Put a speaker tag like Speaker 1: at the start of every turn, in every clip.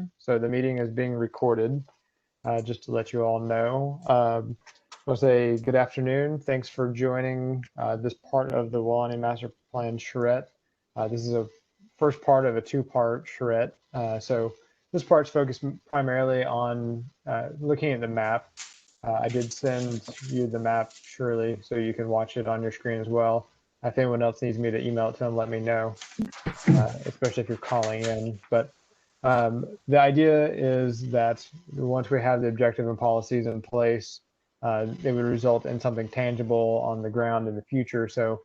Speaker 1: meeting. So the meeting is being recorded, just to let you all know. I want to say good afternoon. Thanks for joining this part of the Welaunee Master Plan charrette. This is a first part of a two-part charrette. So this part's focused primarily on looking at the map. I did send you the map, Shirley, so you can watch it on your screen as well. If anyone else needs me to email it to them, let me know, especially if you're calling in. But the idea is that once we have the objective and policies in place, they would result in something tangible on the ground in the future. So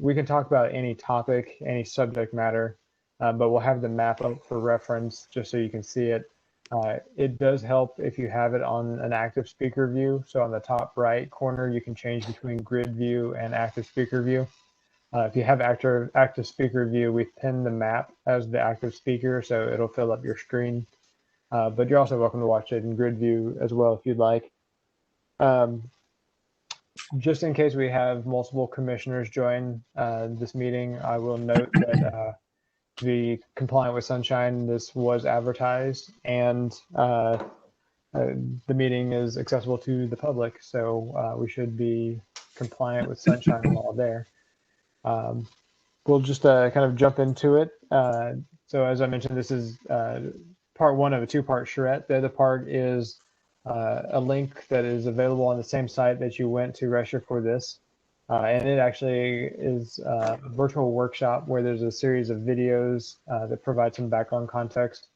Speaker 1: we can talk about any topic, any subject matter, but we'll have the map up for reference just so you can see it. It does help if you have it on an active speaker view. So on the top right corner, you can change between grid view and active speaker view. If you have active speaker view, we've pinned the map as the active speaker, so it'll fill up your screen. But you're also welcome to watch it in grid view as well if you'd like. Just in case we have multiple commissioners join this meeting, I will note that to be compliant with Sunshine, this was advertised, and the meeting is accessible to the public, so we should be compliant with Sunshine law there. We'll just kind of jump into it. So as I mentioned, this is part one of a two-part charrette. The other part is a link that is available on the same site that you went to register for this. And it actually is a virtual workshop where there's a series of videos that provide some background context,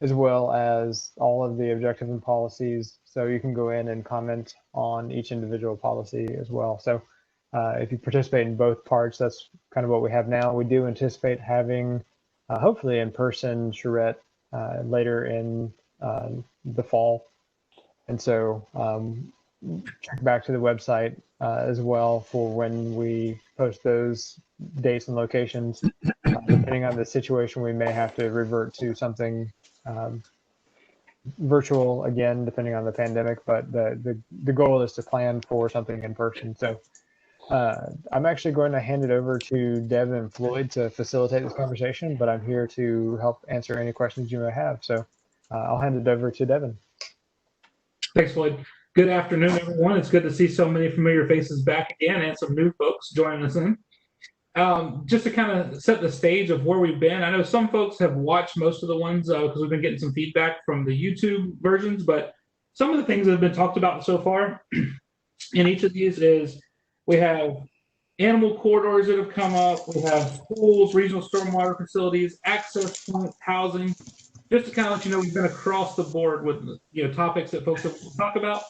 Speaker 1: as well as all of the objectives and policies. So you can go in and comment on each individual policy as well. So if you participate in both parts, that's kind of what we have now. We do anticipate having hopefully in-person charrette later in the fall. And so check back to the website as well for when we post those dates and locations. Depending on the situation, we may have to revert to something virtual again, depending on the pandemic, but the goal is to plan for something in person. So I'm actually going to hand it over to Devin and Floyd to facilitate this conversation, but I'm here to help answer any questions you may have. So I'll hand it over to Devin.
Speaker 2: Thanks, Floyd. Good afternoon, everyone. It's good to see so many familiar faces back again and some new folks joining us in. Just to kind of set the stage of where we've been, I know some folks have watched most of the ones because we've been getting some feedback from the YouTube versions, but some of the things that have been talked about so far in each of these is we have animal corridors that have come up, we have pools, regional stormwater facilities, access points, housing. Just to kind of let you know, we've been across the board with topics that folks have talked about.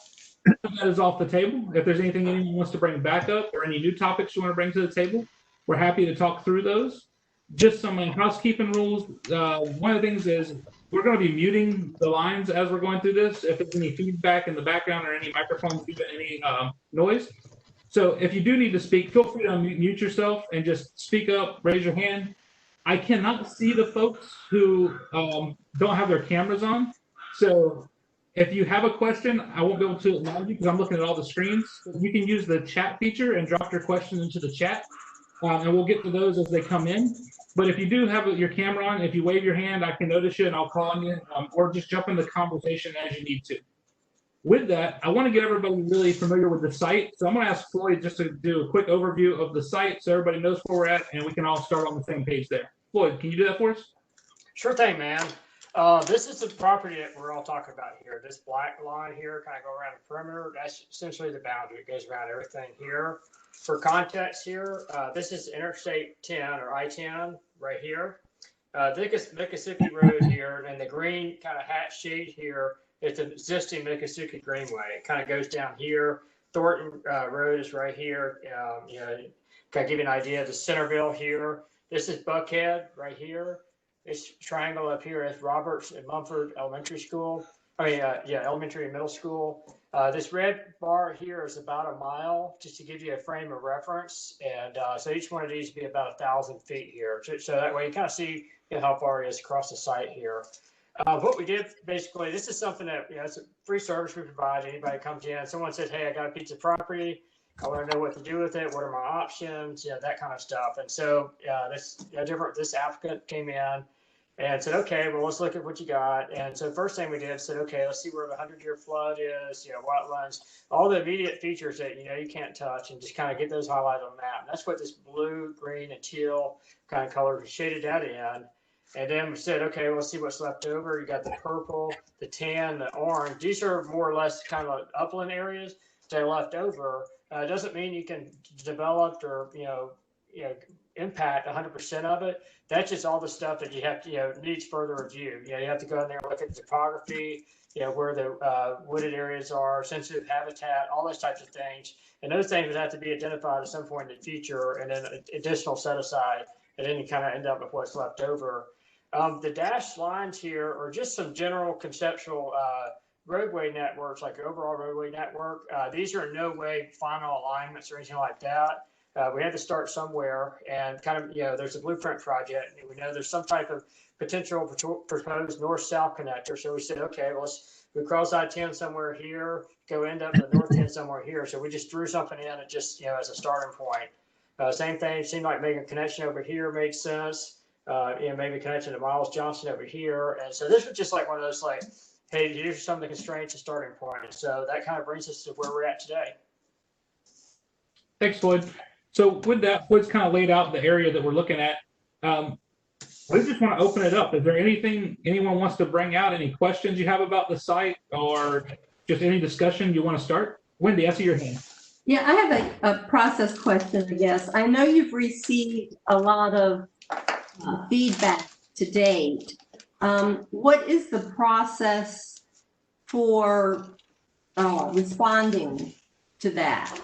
Speaker 2: That is off the table. If there's anything anyone wants to bring back up or any new topics you want to bring to the table, we're happy to talk through those. Just some housekeeping rules. One of the things is we're going to be muting the lines as we're going through this. If there's any feedback in the background or any microphones, any noise. So if you do need to speak, feel free to unmute yourself and just speak up, raise your hand. I cannot see the folks who don't have their cameras on. So if you have a question, I won't be able to acknowledge you because I'm looking at all the screens. You can use the chat feature and drop your questions into the chat, and we'll get to those as they come in. But if you do have your camera on, if you wave your hand, I can notice you and I'll call on you, or just jump in the conversation as you need to. With that, I want to get everybody really familiar with the site. So I'm going to ask Floyd just to do a quick overview of the site so everybody knows where we're at and we can all start on the same page there. Floyd, can you do that for us?
Speaker 3: Sure thing, man. This is the property that we're all talking about here. This black line here kind of go around the perimeter. That's essentially the boundary. It goes around everything here. For context here, this is Interstate 10 or I-10 right here. Miccosukee Road here, and the green kind of hat shade here is the existing Miccosukee Greenway. It kind of goes down here. Thornton Road is right here. Kind of give you an idea of the Centerville here. This is Buckhead right here. This triangle up here is Roberts and Mumford Elementary School. Elementary and middle school. This red bar here is about a mile, just to give you a frame of reference. And so each one of these would be about 1,000 feet here. So that way you kind of see how far it is across the site here. What we did, basically, this is something that, it's a free service we provide. Anybody comes in, someone says, hey, I got a piece of property. I want to know what to do with it. What are my options? That kind of stuff. And so this applicant came in and said, okay, well, let's look at what you got. And so first thing we did said, okay, let's see where the 100-year flood is, wetlands, all the immediate features that, you can't touch, and just kind of get those highlighted on the map. And that's what this blue, green, and teal kind of color shaded that in. And then we said, okay, well, let's see what's left over. You got the purple, the tan, the orange. These are more or less kind of upland areas that are left over. It doesn't mean you can develop or, impact 100% of it. That's just all the stuff that you have to, needs further review. You have to go in there and look at the topography, where the wooded areas are, sensitive habitat, all those types of things. And those things would have to be identified at some point in the future, and then additional set aside, and then you kind of end up with what's left over. The dashed lines here are just some general conceptual roadway networks, like overall roadway network. These are in no way final alignments or anything like that. We had to start somewhere, and kind of, there's a blueprint project, and we know there's some type of potential proposed north-south connector. So we said, okay, well, we cross I-10 somewhere here, go end up the north end somewhere here. So we just threw something in and just, as a starting point. Same thing, seemed like making a connection over here made sense. Maybe connection to Miles Johnson over here. And so this was just like one of those, like, hey, here's some of the constraints and starting point. And so that kind of brings us to where we're at today.
Speaker 2: Thanks, Floyd. So with that, Floyd's kind of laid out the area that we're looking at. We just want to open it up. Is there anything anyone wants to bring out? Any questions you have about the site, or just any discussion you want to start? Wendy, I see your hand.
Speaker 4: Yeah, I have a process question, I guess. I know you've received a lot of feedback to date. What is the process for responding to that?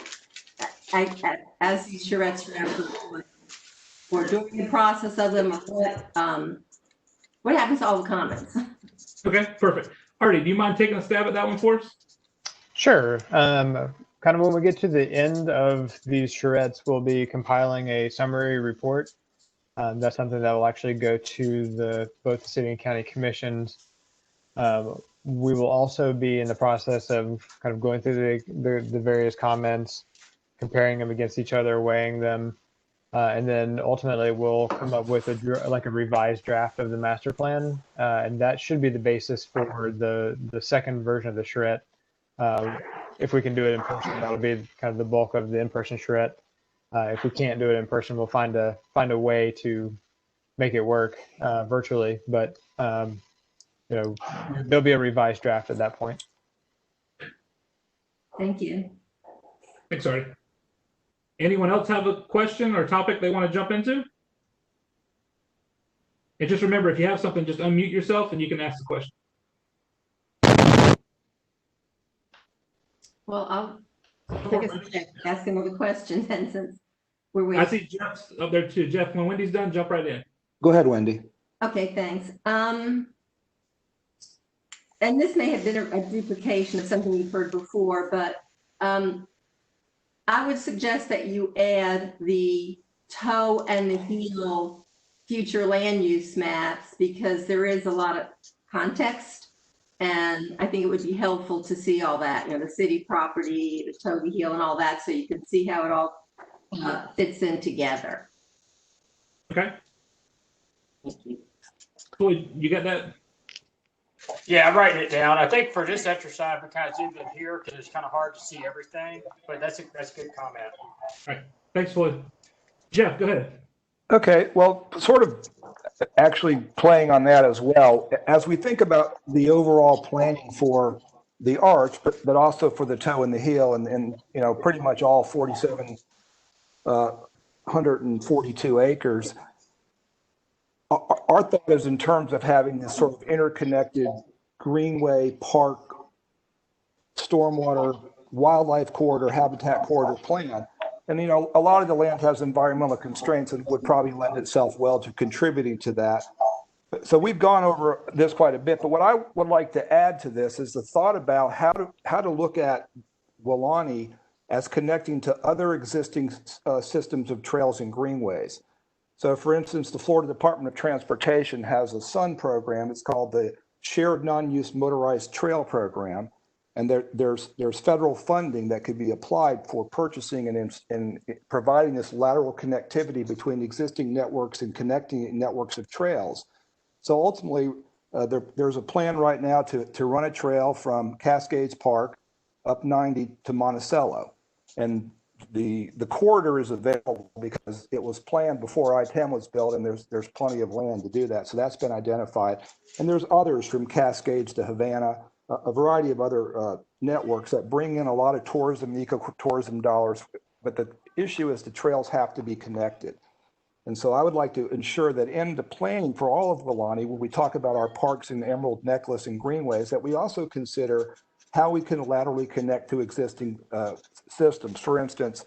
Speaker 4: As these charrettes or during the process of them, or what happens to all the comments?
Speaker 2: Okay, perfect. Artie, do you mind taking a stab at that one for us?
Speaker 1: Sure. Kind of when we get to the end of these charrettes, we'll be compiling a summary report. That's something that will actually go to both the city and county commissions. We will also be in the process of kind of going through the various comments, comparing them against each other, weighing them, and then ultimately we'll come up with a revised draft of the master plan, and that should be the basis for the second version of the charrette. If we can do it in person, that'll be kind of the bulk of the in-person charrette. If we can't do it in person, we'll find a way to make it work virtually. But there'll be a revised draft at that point.
Speaker 4: Thank you.
Speaker 2: Thanks, Artie. Anyone else have a question or topic they want to jump into? And just remember, if you have something, just unmute yourself and you can ask the question.
Speaker 4: Well, I'll ask another question then, since we're waiting.
Speaker 2: I see Jeff's up there too. Jeff, when Wendy's done, jump right in.
Speaker 5: Go ahead, Wendy.
Speaker 4: Okay, thanks. And this may have been a duplication of something you've heard before, but I would suggest that you add the toe and the heel future land use maps, because there is a lot of context, and I think it would be helpful to see all that, the city property, the toe, the heel, and all that, so you can see how it all fits in together.
Speaker 2: Okay.
Speaker 4: Thank you.
Speaker 2: Cool. You got that?
Speaker 3: Yeah, I'm writing it down. I think for this exercise, we kind of zoomed in here because it's kind of hard to see everything, but that's a good comment.
Speaker 2: All right. Thanks, Floyd. Jeff, go ahead.
Speaker 5: Okay, well, sort of actually playing on that as well, as we think about the overall planning for the arch, but also for the toe and the heel, and pretty much all 4,742 acres, our thought is in terms of having this sort of interconnected greenway, park, stormwater, wildlife corridor, habitat corridor plan. And, a lot of the land has environmental constraints and would probably lend itself well to contributing to that. So we've gone over this quite a bit, but what I would like to add to this is the thought about how to look at Welaunee as connecting to other existing systems of trails and greenways. So for instance, the Florida Department of Transportation has a SUN program. It's called the Shared Non-Use Motorized Trail Program. And there's federal funding that could be applied for purchasing and providing this lateral connectivity between existing networks and connecting networks of trails. So ultimately, there's a plan right now to run a trail from Cascades Park up 90 to Monticello. And the corridor is available because it was planned before I-10 was built, and there's plenty of land to do that. So that's been identified. And there's others from Cascades to Havana, a variety of other networks that bring in a lot of tourism, ecotourism dollars. But the issue is the trails have to be connected. And so I would like to ensure that in the planning for all of Welaunee, when we talk about our parks and Emerald Necklace and greenways, that we also consider how we can laterally connect to existing systems. For instance,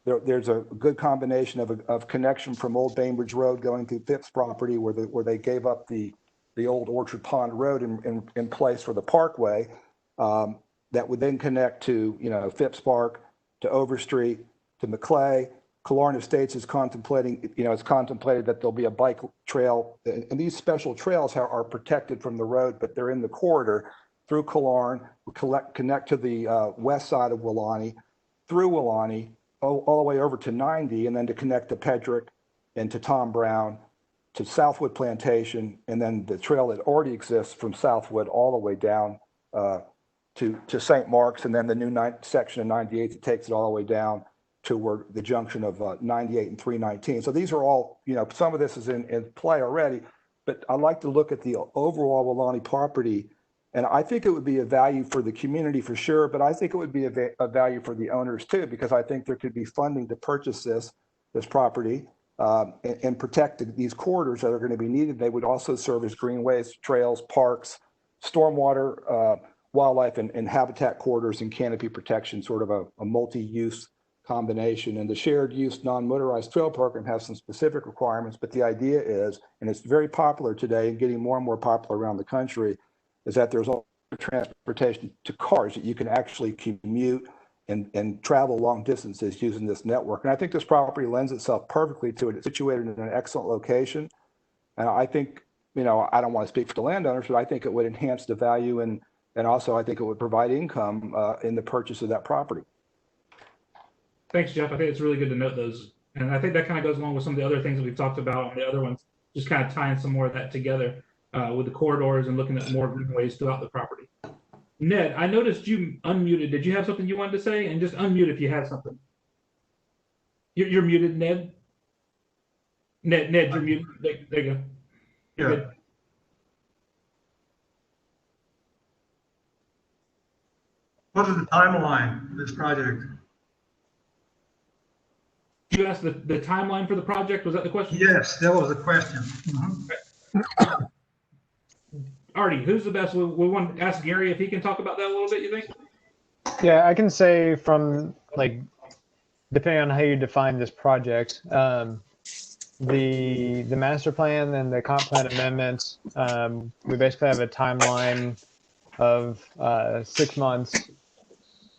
Speaker 5: there's a good combination of connection from Old Bainbridge Road going through Phipps property where they gave up the old Orchard Pond Road in place for the parkway that would then connect to, Phipps Park, to Overstreet, to Maclay. Killearn Estates is contemplating, it's contemplated that there'll be a bike trail, and these special trails are protected from the road, but they're in the corridor through Killearn, connect to the west side of Welaunee, through Welaunee, all the way over to 90, and then to connect to Pedrick and to Tom Brown, to Southwood Plantation, and then the trail that already exists from Southwood all the way down to St. Mark's, and then the new section of 98 that takes it all the way down to where the junction of 98 and 319. So these are all, some of this is in play already, but I like to look at the overall Welaunee property, and I think it would be a value for the community for sure, but I think it would be a value for the owners too, because I think there could be funding to purchase this property and protect these corridors that are going to be needed. They would also serve as greenways, trails, parks, stormwater, wildlife, and habitat corridors and canopy protection, sort of a multi-use combination. And the shared use non-motorized trail program has some specific requirements, but the idea is, and it's very popular today and getting more and more popular around the country, is that there's also transportation to cars, that you can actually commute and travel long distances using this network. And I think this property lends itself perfectly to it. It's situated in an excellent location. And I think, I don't want to speak for the landowners, but I think it would enhance the value, and also I think it would provide income in the purchase of that property.
Speaker 2: Thanks, Jeff. I think it's really good to note those. And I think that kind of goes along with some of the other things that we've talked about on the other ones, just kind of tying some more of that together with the corridors and looking at more greenways throughout the property. Ned, I noticed you unmuted. Did you have something you wanted to say? And just unmute if you have something. You're muted, Ned. Ned, you're muted. There you go. You're good.
Speaker 6: What is the timeline for this project?
Speaker 2: You asked the timeline for the project? Was that the question?
Speaker 6: Yes, that was the question.
Speaker 2: Artie, who's the best? We want to ask Gary if he can talk about that a little bit, you think?
Speaker 1: Yeah, I can say from, depending on how you define this project, the master plan and the comp plan amendments, we basically have a timeline of 6 months.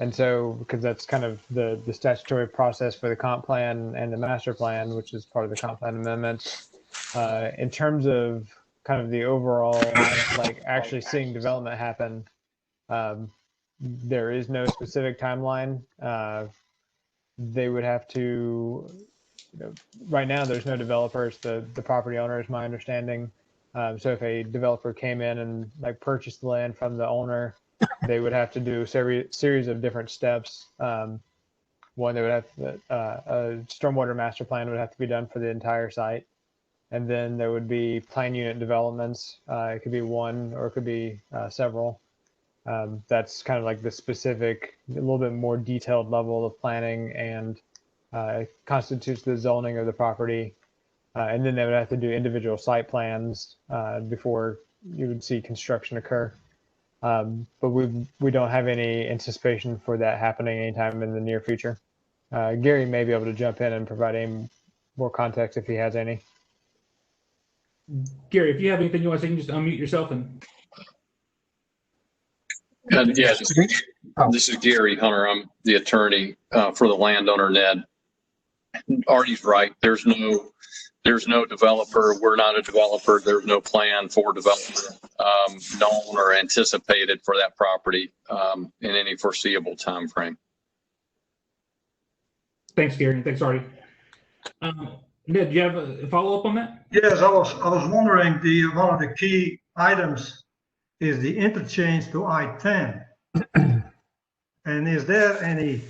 Speaker 1: And so, because that's kind of the statutory process for the comp plan and the master plan, which is part of the comp plan amendments. In terms of kind of the overall, actually seeing development happen, there is no specific timeline. They would have to, right now there's no developers. The property owner is my understanding. So if a developer came in and purchased the land from the owner, they would have to do a series of different steps. One, they would have a stormwater master plan would have to be done for the entire site. And then there would be plan unit developments. It could be one or it could be several. That's kind of the specific, a little bit more detailed level of planning, and constitutes the zoning of the property. And then they would have to do individual site plans before you would see construction occur. But we don't have any anticipation for that happening anytime in the near future. Gary may be able to jump in and provide any more context if he has any.
Speaker 2: Gary, if you have anything you want to say, you can just unmute yourself and.
Speaker 7: Yeah, this is Gary Hunter. I'm the attorney for the landowner, Ned. Artie's right. There's no developer. We're not a developer. There's no plan for development known or anticipated for that property in any foreseeable time frame.
Speaker 2: Thanks, Gary. Thanks, Artie. Ned, do you have a follow-up on that?
Speaker 6: Yes, I was wondering, one of the key items is the interchange to I-10. And is there any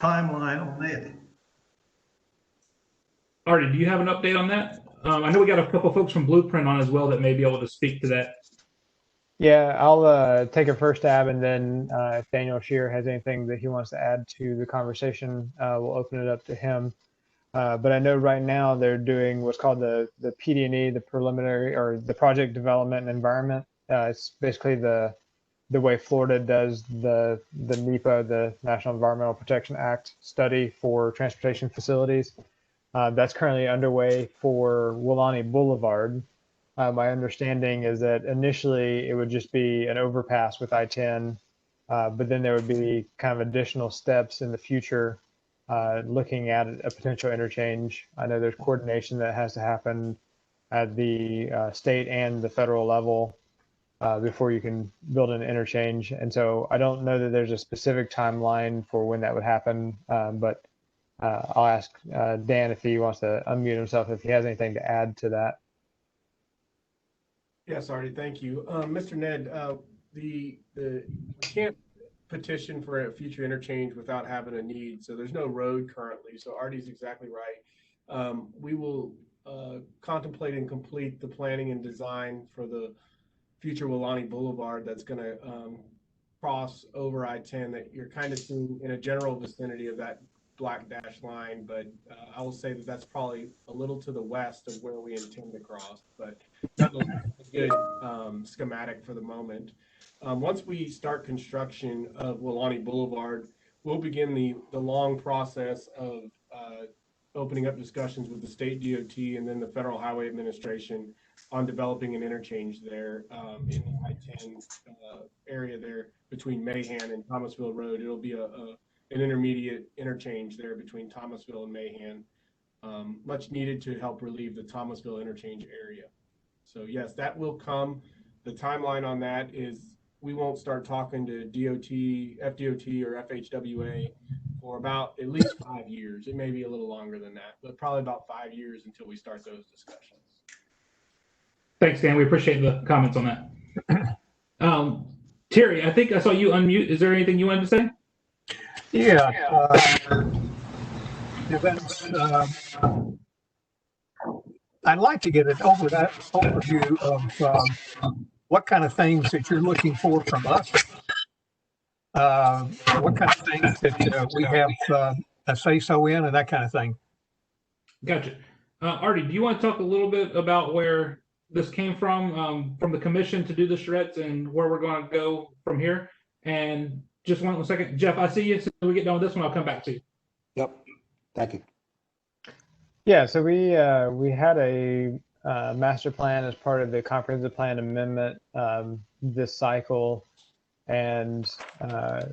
Speaker 6: timeline on it?
Speaker 2: Artie, do you have an update on that? I know we got a couple folks from Blueprint on as well that may be able to speak to that.
Speaker 1: Yeah, I'll take a first stab, and then if Daniel Shear has anything that he wants to add to the conversation, we'll open it up to him. But I know right now they're doing what's called the PD&E, the preliminary or the project development and environment. It's basically the way Florida does the NEPA, the National Environmental Protection Act study for transportation facilities. That's currently underway for Welaunee Boulevard. My understanding is that initially it would just be an overpass with I-10, but then there would be kind of additional steps in the future looking at a potential interchange. I know there's coordination that has to happen at the state and the federal level before you can build an interchange. And so I don't know that there's a specific timeline for when that would happen, but I'll ask Dan if he wants to unmute himself, if he has anything to add to that.
Speaker 8: Yes, Artie, thank you. Mr. Ned, we can't petition for a future interchange without having a need. So there's no road currently. So Artie's exactly right. We will contemplate and complete the planning and design for the future Welaunee Boulevard that's going to cross over I-10 that you're kind of seeing in a general vicinity of that black dash line. But I will say that that's probably a little to the west of where we intend to cross. But that's a good schematic for the moment. Once we start construction of Welaunee Boulevard, we'll begin the long process of opening up discussions with the state DOT and then the Federal Highway Administration on developing an interchange there in the I-10 area there between Mahan and Thomasville Road. It'll be an intermediate interchange there between Thomasville and Mahan, much needed to help relieve the Thomasville interchange area. So yes, that will come. The timeline on that is we won't start talking to DOT, FDOT, or FHWA for about at least 5 years. It may be a little longer than that, but probably about 5 years until we start those discussions.
Speaker 2: Thanks, Dan. We appreciate the comments on that. Terry, I think I saw you unmute. Is there anything you wanted to say?
Speaker 9: Yeah. I'd like to get an overview of what kind of things that you're looking for from us. What kind of things that we have a say-so in and that kind of thing.
Speaker 2: Gotcha. Artie, do you want to talk a little bit about where this came from the commission to do the charrettes and where we're going to go from here? And just one second, Jeff, I see you. So we get done with this one, I'll come back to you.
Speaker 10: Yep. Thank you.
Speaker 1: Yeah, so we had a master plan as part of the comprehensive plan amendment this cycle, and a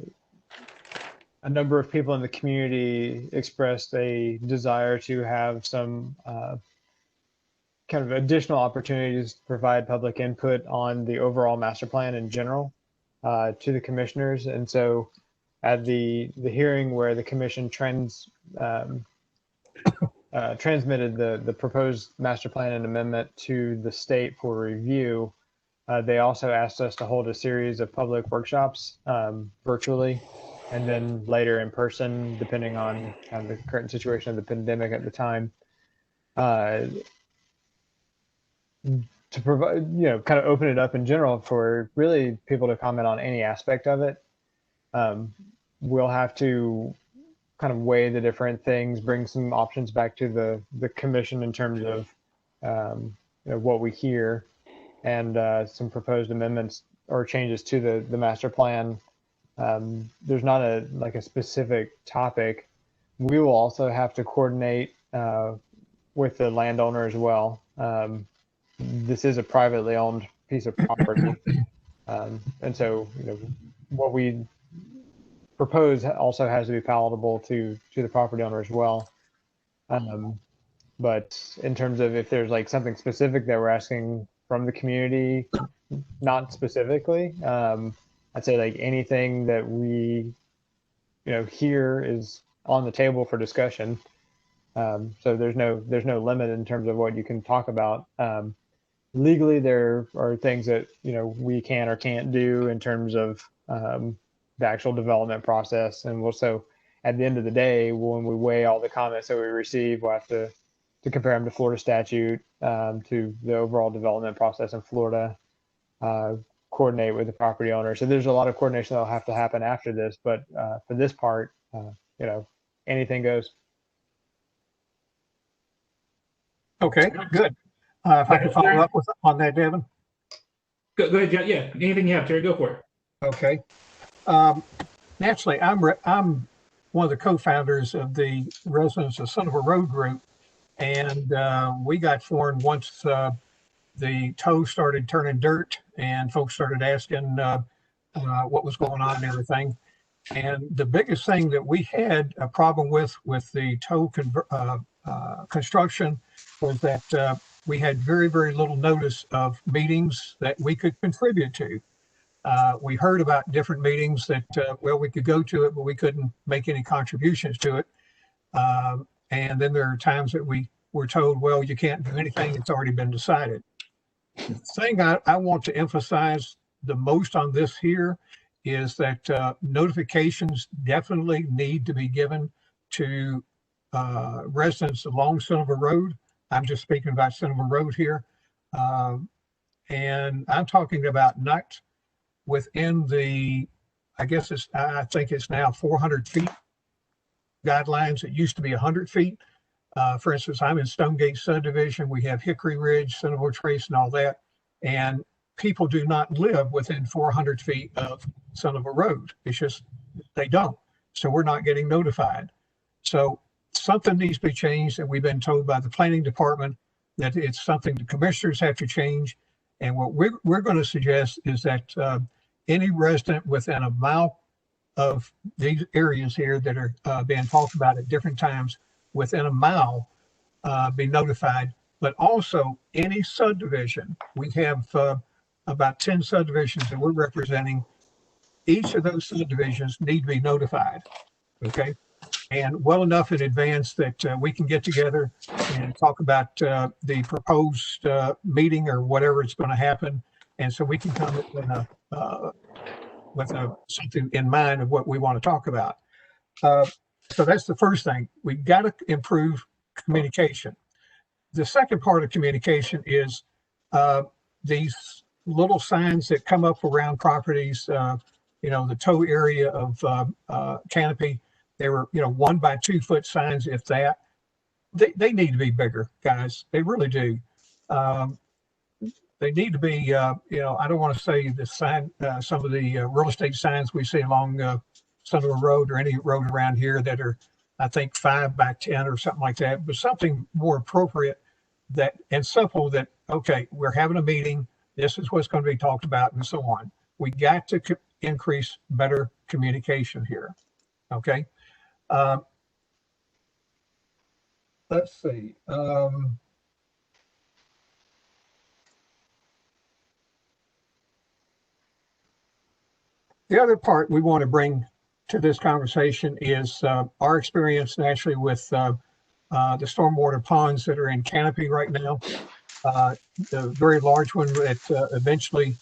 Speaker 1: number of people in the community expressed a desire to have some kind of additional opportunities to provide public input on the overall master plan in general to the commissioners. And so at the hearing where the commission transmitted the proposed master plan and amendment to the state for review, they also asked us to hold a series of public workshops virtually and then later in person, depending on kind of the current situation of the pandemic at the time, to provide, kind of open it up in general for really people to comment on any aspect of it. We'll have to kind of weigh the different things, bring some options back to the commission in terms of what we hear, and some proposed amendments or changes to the master plan. There's not a specific topic. We will also have to coordinate with the landowner as well. This is a privately owned piece of property, and so what we propose also has to be palatable to the property owner as well. But in terms of if there's something specific that we're asking from the community, not specifically. I'd say anything that we hear is on the table for discussion. So there's no limit in terms of what you can talk about. Legally, there are things that we can or can't do in terms of the actual development process, and so at the end of the day, when we weigh all the comments that we receive, we'll have to compare them to Florida statute, to the overall development process in Florida, coordinate with the property owner. So there's a lot of coordination that'll have to happen after this, but for this part, anything goes.
Speaker 9: Okay, good. If I can follow up on that, Devin.
Speaker 2: Go ahead, John. Yeah, anything you have, Terry, go for it.
Speaker 9: Okay. Naturally, I'm one of the co-founders of the Residents of Centerville Road group, and we got formed once the tow started turning dirt and folks started asking what was going on and everything. And the biggest thing that we had a problem with the tow construction was that we had very, very little notice of meetings that we could contribute to. We heard about different meetings that, we could go to it, but we couldn't make any contributions to it. And then there are times that we were told, well, you can't do anything, it's already been decided. The thing I want to emphasize the most on this here is that notifications definitely need to be given to residents along Centerville Road. I'm just speaking about Centerville Road here. And I'm talking about not within the, I think it's now 400 feet guidelines. It used to be 100 feet. For instance, I'm in Stonegate subdivision. We have Hickory Ridge, Centerville Trace, and all that. And people do not live within 400 feet of Centerville Road. It's just, they don't. So we're not getting notified. So something needs to be changed, and we've been told by the planning department that it's something the commissioners have to change. And what we're going to suggest is that any resident within a mile of these areas here that are being talked about at different times, within a mile, be notified. But also any subdivision, we have about 10 subdivisions that we're representing. Each of those subdivisions need to be notified, okay? And well enough in advance that we can get together and talk about the proposed meeting or whatever it's going to happen. And so we can come with something in mind of what we want to talk about. So that's the first thing. We've got to improve communication. The second part of communication is these little signs that come up around properties, the tow area of Canopy. They were, 1 by 2 foot signs, if that. They need to be bigger, guys. They really do. They need to be, I don't want to say the sign, some of the real estate signs we see along Centerville Road or any road around here that are, I think, 5 by 10 or something like that, but something more appropriate that and simple that, okay, we're having a meeting. This is what's going to be talked about and so on. We got to increase better communication here. Okay. Let's see. The other part we want to bring to this conversation is our experience naturally with the stormwater ponds that are in Canopy right now. The very large one that eventually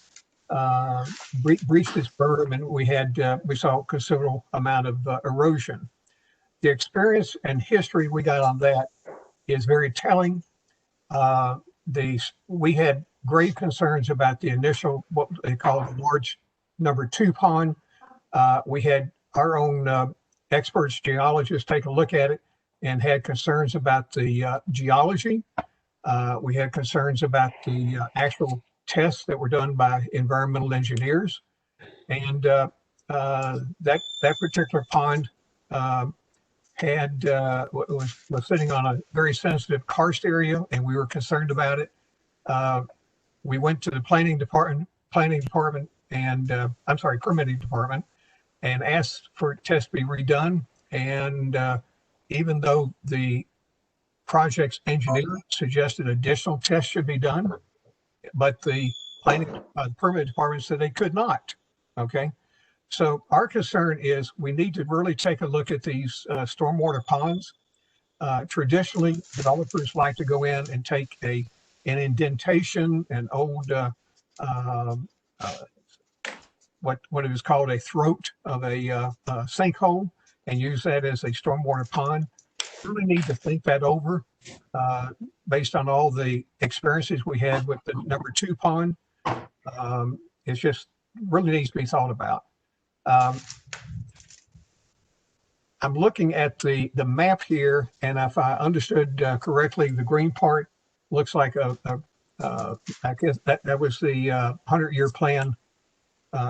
Speaker 9: breached its berm, and we saw a considerable amount of erosion. The experience and history we got on that is very telling. We had grave concerns about the initial, what they call the large number 2 pond. We had our own experts, geologists, take a look at it and had concerns about the geology. We had concerns about the actual tests that were done by environmental engineers. And that particular pond was sitting on a very sensitive karst area, and we were concerned about it. We went to the permitting department, and asked for tests to be redone. And even though the project's engineer suggested additional tests should be done, but the permit department said they could not. Okay. So our concern is we need to really take a look at these stormwater ponds. Traditionally, developers like to go in and take an indentation, an old, what it was called a throat of a sinkhole, and use that as a stormwater pond. Really need to think that over based on all the experiences we had with the number 2 pond. It's just really needs to be thought about. I'm looking at the map here, and if I understood correctly, the green part looks like I guess that was the 100-year plan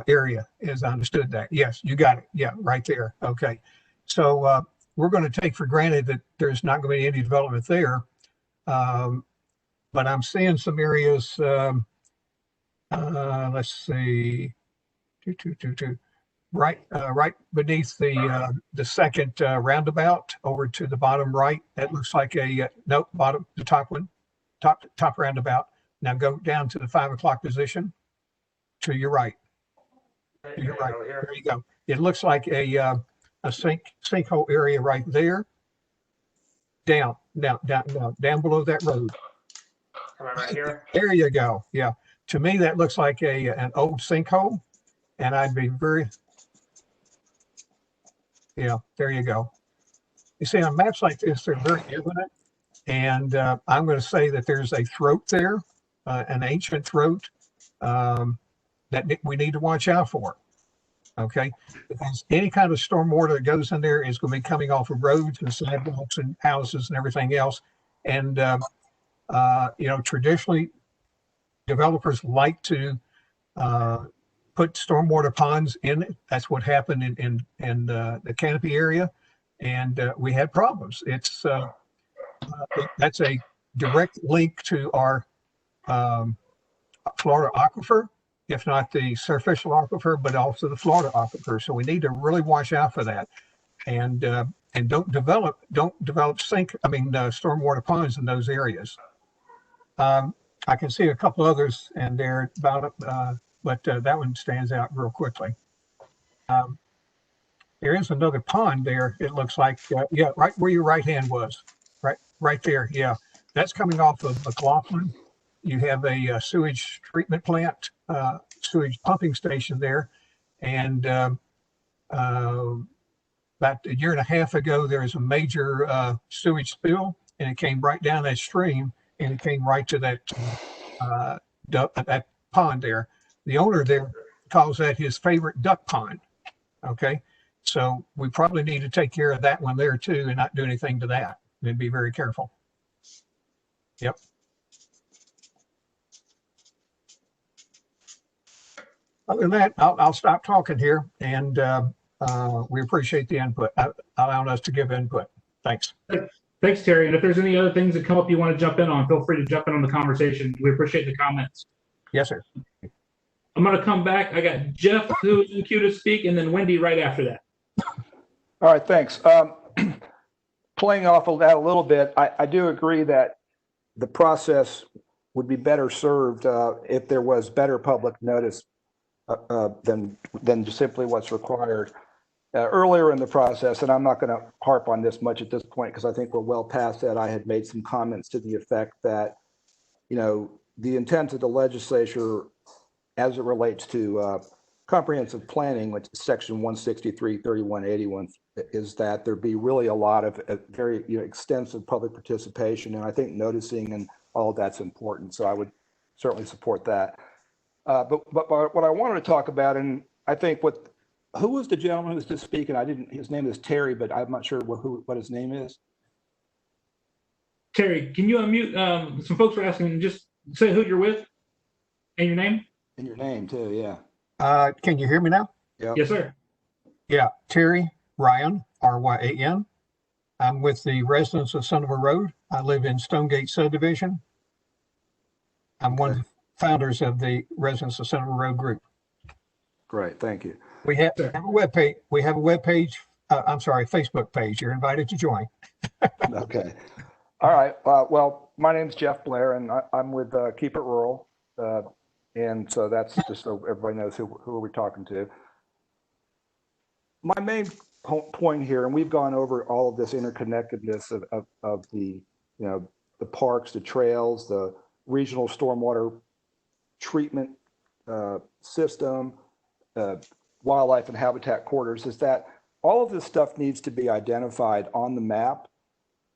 Speaker 9: area, as I understood that. Yes, you got it. Yeah, right there. Okay. So we're going to take for granted that there's not going to be any development there. But I'm seeing some areas, let's see, right beneath the second roundabout over to the bottom right. That looks like a, nope, bottom, the top one, top roundabout. Now go down to the 5 o'clock position to your right. To your right. There you go. It looks like a sinkhole area right there. Down below that road.
Speaker 3: Right here.
Speaker 9: There you go. Yeah. To me, that looks like an old sinkhole, and I'd be very. Yeah. There you go. You see, on maps like this, they're very evident, and I'm going to say that there's a throat there, an ancient throat that we need to watch out for. Okay, because any kind of stormwater that goes in there is going to be coming off of roads and sidewalks and houses and everything else. And traditionally, developers like to put stormwater ponds in it. That's what happened in the Canopy area, and we had problems. It's that's a direct link to our Florida aquifer, if not the surficial aquifer, but also the Florida aquifer. So we need to really watch out for that, and don't develop stormwater ponds in those areas. I can see a couple others in there about it, but that one stands out real quickly. There is another pond there. It looks like, yeah, right where your right hand was, right there. Yeah, that's coming off of McLaughlin. You have a sewage treatment plant, sewage pumping station there. And about a year and a half ago, there was a major sewage spill, and it came right down that stream, and it came right to that pond there. The owner there calls that his favorite duck pond. Okay, so we probably need to take care of that one there too, and not do anything to that. And be very careful. Yep. Other than that, I'll stop talking here, and we appreciate the input, allowing us to give input. Thanks.
Speaker 2: Thanks, Terry. And if there's any other things that come up you want to jump in on, feel free to jump in on the conversation. We appreciate the comments.
Speaker 9: Yes, sir.
Speaker 2: I'm going to come back. I got Jeff, who is in queue to speak, and then Wendy right after that.
Speaker 5: All right, thanks. Playing off of that a little bit, I do agree that the process would be better served if there was better public notice than just simply what's required earlier in the process. And I'm not going to harp on this much at this point because I think we're well past that. I had made some comments to the effect that, the intent of the legislature as it relates to comprehensive planning, which is section 163-3181, is that there be really a lot of very extensive public participation. And I think noticing and all of that's important. So I would certainly support that. But what I wanted to talk about, and I think who was the gentleman who was just speaking? His name is Terry, but I'm not sure what his name is.
Speaker 2: Terry, can you unmute? Some folks were asking, just say who you're with and your name.
Speaker 5: And your name too, yeah.
Speaker 9: Can you hear me now?
Speaker 5: Yep.
Speaker 2: Yes, sir.
Speaker 9: Yeah, Terry Ryan, R-Y-A-N. I'm with the residents of Centerville Road. I live in Stonegate subdivision. I'm one of the founders of the residents of Centerville Road group.
Speaker 5: Great, thank you.
Speaker 9: We have a web page. We have a web page. I'm sorry, Facebook page. You're invited to join.
Speaker 5: Okay. All right. Well, my name's Jeff Blair, and I'm with Keep It Rural. And so that's just so everybody knows who are we talking to. My main point here, and we've gone over all of this interconnectedness of the, the parks, the trails, the regional stormwater treatment system, wildlife and habitat corridors, is that all of this stuff needs to be identified on the map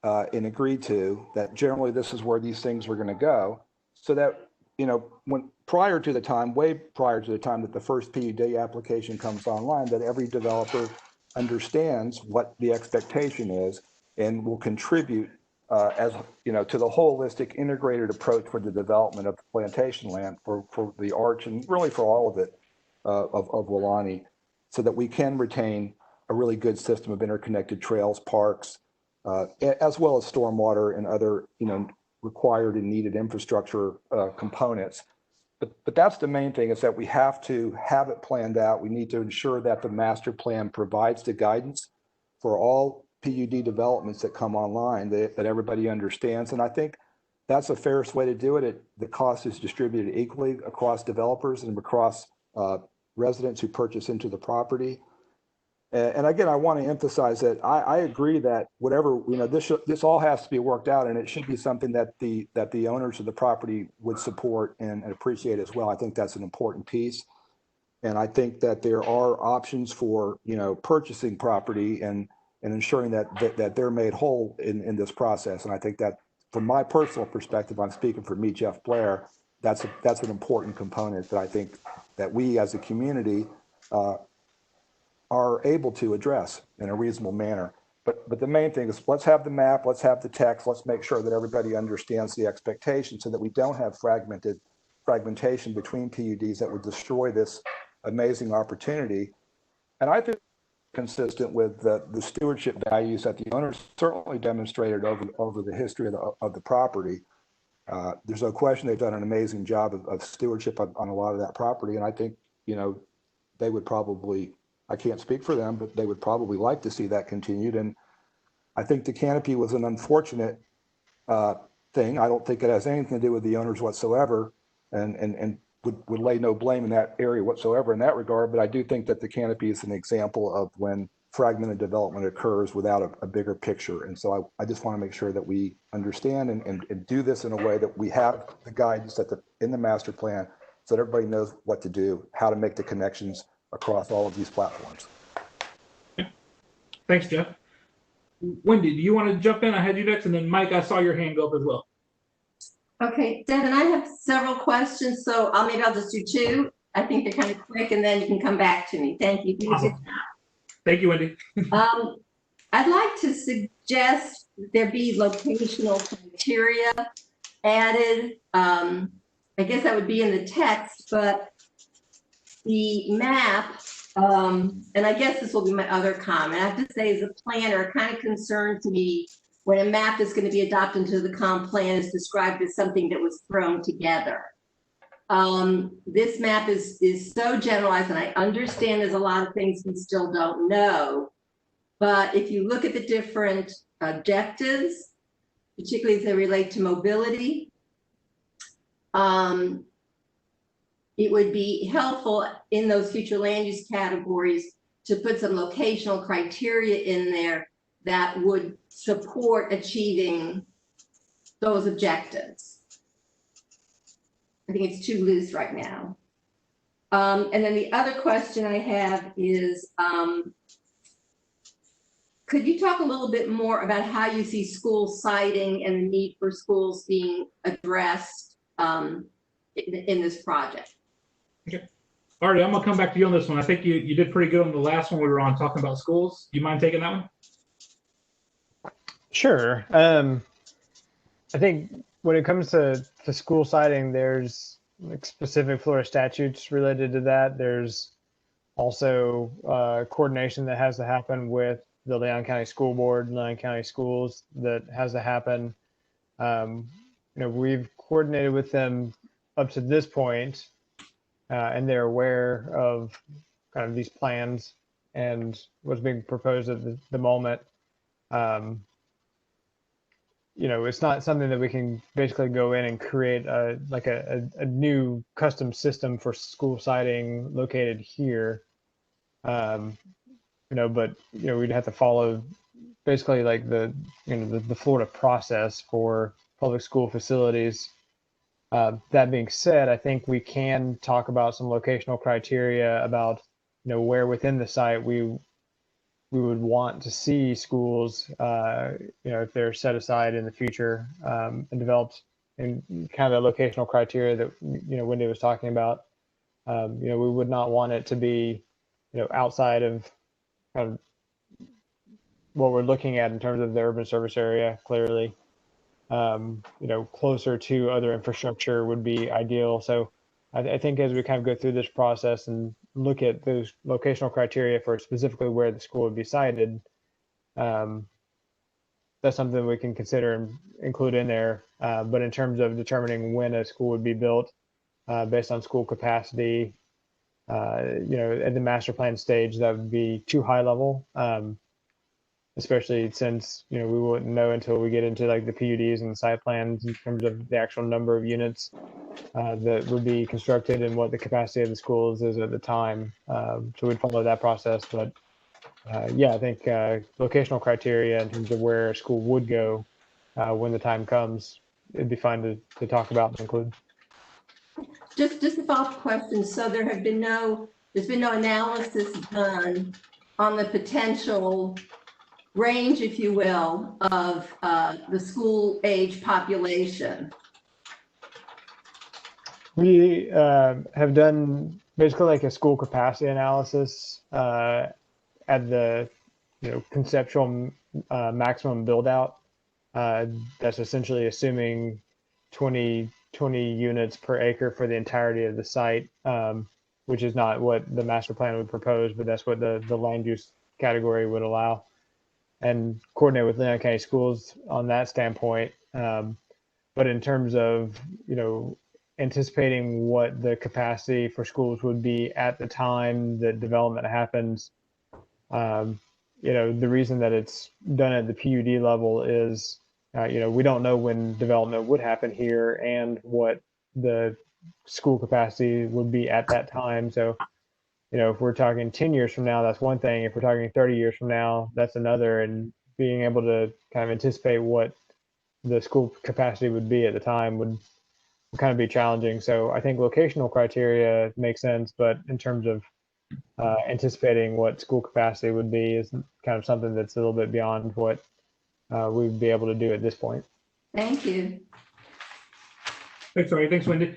Speaker 5: and agreed to, that generally this is where these things are going to go, so that, when way prior to the time that the first PUD application comes online, that every developer understands what the expectation is and will contribute to the holistic integrated approach for the development of the plantation land for the arch and really for all of it of Welaunee, so that we can retain a really good system of interconnected trails, parks, as well as stormwater and other required and needed infrastructure components. But that's the main thing, is that we have to have it planned out. We need to ensure that the master plan provides the guidance for all PUD developments that come online, that everybody understands. And I think that's the fairest way to do it. The cost is distributed equally across developers and across residents who purchase into the property. And again, I want to emphasize that I agree that whatever, this all has to be worked out, and it should be something that the owners of the property would support and appreciate as well. I think that's an important piece. And I think that there are options for, purchasing property and ensuring that they're made whole in this process. And I think that from my personal perspective, I'm speaking for me, Jeff Blair, that's an important component that I think that we as a community are able to address in a reasonable manner. But the main thing is, let's have the map, let's have the text, let's make sure that everybody understands the expectation, so that we don't have fragmentation between PUDs that would destroy this amazing opportunity. And I think consistent with the stewardship values that the owners certainly demonstrated over the history of the property. There's no question they've done an amazing job of stewardship on a lot of that property. And I think, they would probably, I can't speak for them, but they would probably like to see that continued. And I think the Canopy was an unfortunate thing. I don't think it has anything to do with the owners whatsoever, and would lay no blame in that area whatsoever in that regard. But I do think that the Canopy is an example of when fragmented development occurs without a bigger picture. And so I just want to make sure that we understand and do this in a way that we have the guidance in the master plan, so that everybody knows what to do, how to make the connections across all of these platforms.
Speaker 2: Yeah. Thanks, Jeff. Wendy, do you want to jump in? I had you next, and then Mike, I saw your hand go up as well.
Speaker 4: Okay, Devin, I have several questions, so maybe I'll just do two. I think they're kind of quick, and then you can come back to me. Thank you.
Speaker 2: Awesome. Thank you, Wendy.
Speaker 4: I'd like to suggest there be locational criteria added. I guess that would be in the text, but the map, and I guess this will be my other comment. I have to say, as a planner, it kind of concerns me when a map is going to be adopted into the comp plan is described as something that was thrown together. This map is so generalized, and I understand there's a lot of things we still don't know. But if you look at the different objectives, particularly as they relate to mobility, it would be helpful in those future land use categories to put some locational criteria in there that would support achieving those objectives. I think it's too loose right now. And then the other question I have is, could you talk a little bit more about how you see school siting and the need for schools being addressed in this project?
Speaker 2: Okay. Artie, I'm gonna come back to you on this one. I think you did pretty good on the last one we were on talking about schools. Do you mind taking that one?
Speaker 1: Sure. I think when it comes to school siting, there's like specific Florida statutes related to that. There's also coordination that has to happen with the Leon County School Board, Leon County Schools, that has to happen. We've coordinated with them up to this point, and they're aware of kind of these plans and what's being proposed at the moment. It's not something that we can basically go in and create a new custom system for school siting located here. but we'd have to follow basically like the Florida process for public school facilities. That being said, I think we can talk about some locational criteria about where within the site we would want to see schools, if they're set aside in the future, and developed in kind of the locational criteria that Wendy was talking about. We would not want it to be outside of kind of what we're looking at in terms of the urban service area. Clearly, closer to other infrastructure would be ideal. So I think as we kind of go through this process and look at those locational criteria for specifically where the school would be sited, that's something we can consider and include in there. But in terms of determining when a school would be built based on school capacity, at the master plan stage, that would be too high level. Especially since we wouldn't know until we get into like the PUDs and the site plans in terms of the actual number of units that would be constructed and what the capacity of the schools is at the time. So we'd follow that process. But I think locational criteria in terms of where a school would go when the time comes, it'd be fine to talk about and include.
Speaker 4: Just a follow-up question. So there's been no analysis done on the potential range, if you will, of the school age population.
Speaker 1: We have done basically like a school capacity analysis at the conceptual maximum build out. That's essentially assuming 20 units per acre for the entirety of the site, which is not what the master plan would propose, but that's what the land use category would allow. And coordinate with Leon County Schools on that standpoint. But in terms of, anticipating what the capacity for schools would be at the time that development happens, the reason that it's done at the PUD level is, we don't know when development would happen here and what the school capacity would be at that time. So, if we're talking 10 years from now, that's one thing. If we're talking 30 years from now, that's another. And being able to kind of anticipate what the school capacity would be at the time would kind of be challenging. So I think locational criteria makes sense, but in terms of anticipating what school capacity would be is kind of something that's a little bit beyond what we'd be able to do at this point.
Speaker 4: Thank you.
Speaker 2: Thanks, Wendy.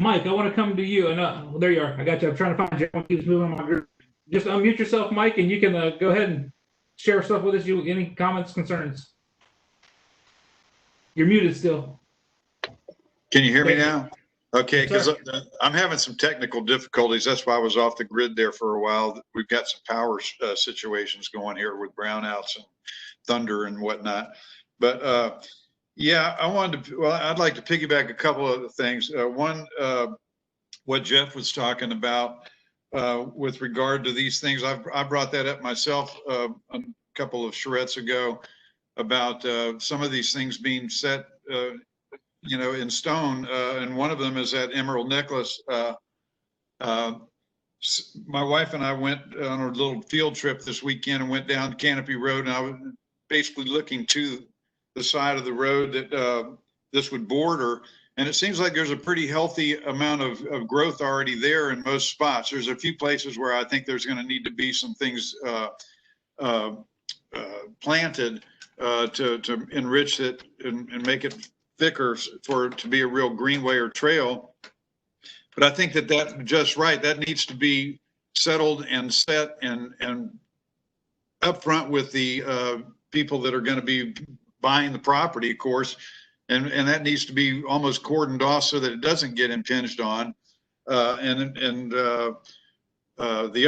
Speaker 2: Mike, I want to come to you. And there you are. I got you. I'm trying to find you. Keeps moving on my group. Just unmute yourself, Mike, and you can go ahead and share stuff with us. Any comments, concerns? You're muted still.
Speaker 11: Can you hear me now? Okay, because I'm having some technical difficulties. That's why I was off the grid there for a while. We've got some power situations going here with brownouts and thunder and whatnot. But yeah, I'd like to piggyback a couple of things. One, what Jeff was talking about with regard to these things. I brought that up myself a couple of charrettes ago about some of these things being set, in stone. And one of them is that emerald necklace. My wife and I went on a little field trip this weekend and went down Canopy Road, and I was basically looking to the side of the road that this would border, and it seems like there's a pretty healthy amount of growth already there in most spots. There's a few places where I think there's going to need to be some things planted to enrich it and make it thicker for it to be a real greenway or trail. But I think that just right, that needs to be settled and set and up front with the people that are going to be buying the property, of course, and that needs to be almost cordoned off so that it doesn't get impinged on. The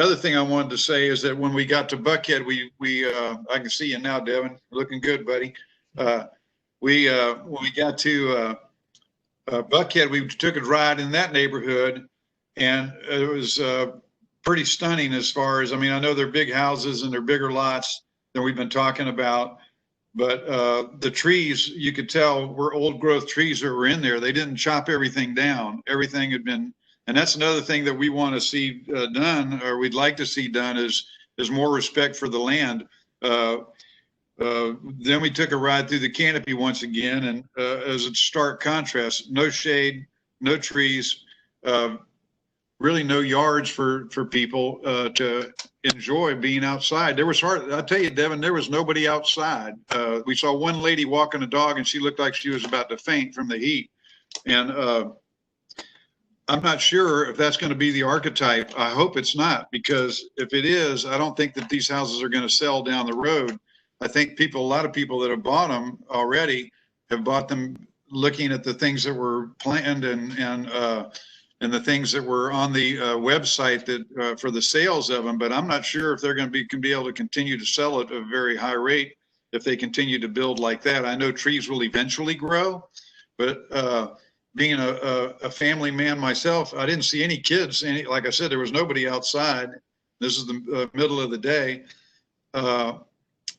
Speaker 11: other thing I wanted to say is that when we got to Buckhead, I can see you now, Devin, looking good, buddy. When we got to Buckhead, we took a ride in that neighborhood, and it was pretty stunning as far as, I know they're big houses and they're bigger lots than we've been talking about, but the trees, you could tell were old growth trees that were in there. They didn't chop everything down. Everything had been, and that's another thing that we want to see done, or we'd like to see done, is is more respect for the land. Then we took a ride through the Canopy once again, and as a stark contrast, no shade, no trees, really no yards for people to enjoy being outside. There was I'll tell you, Devin, there was nobody outside. We saw one lady walking a dog, and she looked like she was about to faint from the heat. And I'm not sure if that's going to be the archetype. I hope it's not, because if it is, I don't think that these houses are going to sell down the road. I think a lot of people that have bought them already have bought them looking at the things that were planned and the things that were on the website that for the sales of them. But I'm not sure if they're going to be able to continue to sell at a very high rate if they continue to build like that. I know trees will eventually grow, but being a family man myself, I didn't see any kids. Like I said, there was nobody outside. This is the middle of the day.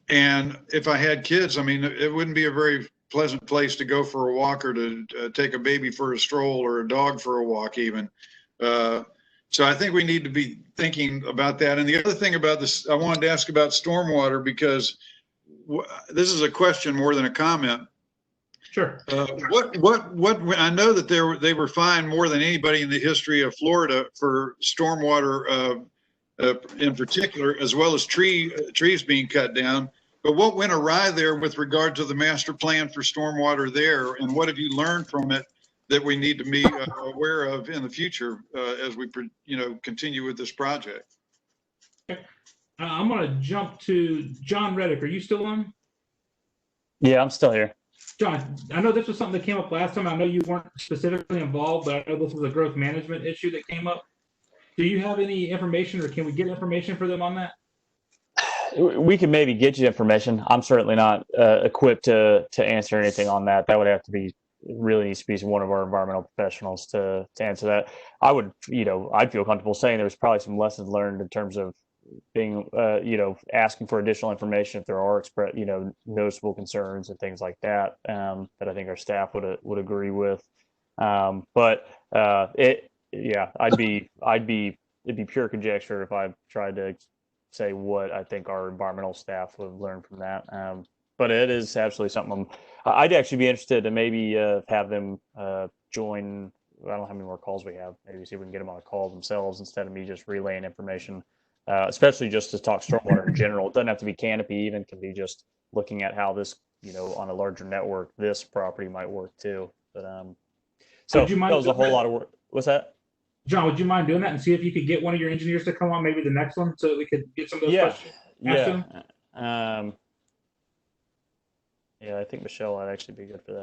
Speaker 11: And if I had kids, I mean, it wouldn't be a very pleasant place to go for a walk, or to take a baby for a stroll, or a dog for a walk even. So I think we need to be thinking about that. And the other thing about this, I wanted to ask about stormwater, because this is a question more than a comment.
Speaker 2: Sure.
Speaker 11: What I know that they were fined more than anybody in the history of Florida for stormwater in particular, as well as trees being cut down. But what went awry there with regard to the master plan for stormwater there, and what have you learned from it that we need to be aware of in the future as we continue with this project?
Speaker 2: Okay. I'm going to jump to John Reddick. Are you still on?
Speaker 12: Yeah, I'm still here.
Speaker 2: John, I know this was something that came up last time. I know you weren't specifically involved, but I know this was a growth management issue that came up. Do you have any information, or can we get information for them on that?
Speaker 12: We can maybe get you information. I'm certainly not equipped to answer anything on that. That would have to be, really needs to be one of our environmental professionals to answer that. I would, I'd feel comfortable saying there's probably some lessons learned in terms of being, asking for additional information if there are noticeable concerns and things like that, that I think our staff would agree with. It'd be pure conjecture if I tried to say what I think our environmental staff would have learned from that. But it is absolutely something I'd actually be interested to maybe have them join. I don't know how many more calls we have. Maybe see if we can get them on a call themselves instead of me just relaying information, especially just to talk stormwater in general. It doesn't have to be Canopy, even can be just looking at how this, on a larger network, this property might work too. But so that was a whole lot of work. What's that?
Speaker 2: John, would you mind doing that and see if you could get one of your engineers to come on, maybe the next one, so that we could get some of those questions?
Speaker 12: I think Michelle would actually be good for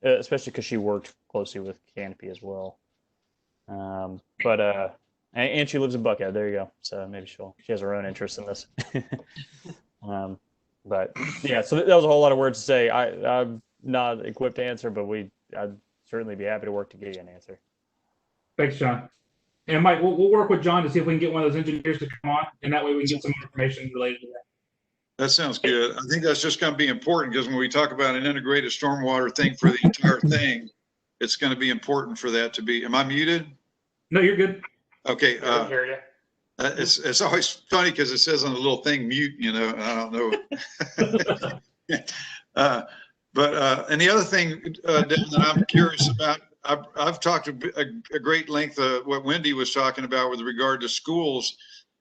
Speaker 12: that, especially because she worked closely with Canopy as well. And she lives in Buckhead. There you go. So maybe she has her own interest in this. So that was a whole lot of words to say. I'm not equipped to answer, but I'd certainly be happy to work to get you an answer.
Speaker 2: Thanks, John. And Mike, we'll work with John to see if we can get one of those engineers to come on, and that way we can get some information related to that.
Speaker 11: That sounds good. I think that's just going to be important, because when we talk about an integrated stormwater thing for the entire thing, it's going to be important for that to be. Am I muted?
Speaker 2: No, you're good.
Speaker 11: Okay.
Speaker 3: I hear you.
Speaker 11: It's always funny because it says on the little thing mute, and I don't know. And the other thing, Devin, that I'm curious about, I've talked a great length of what Wendy was talking about with regard to schools.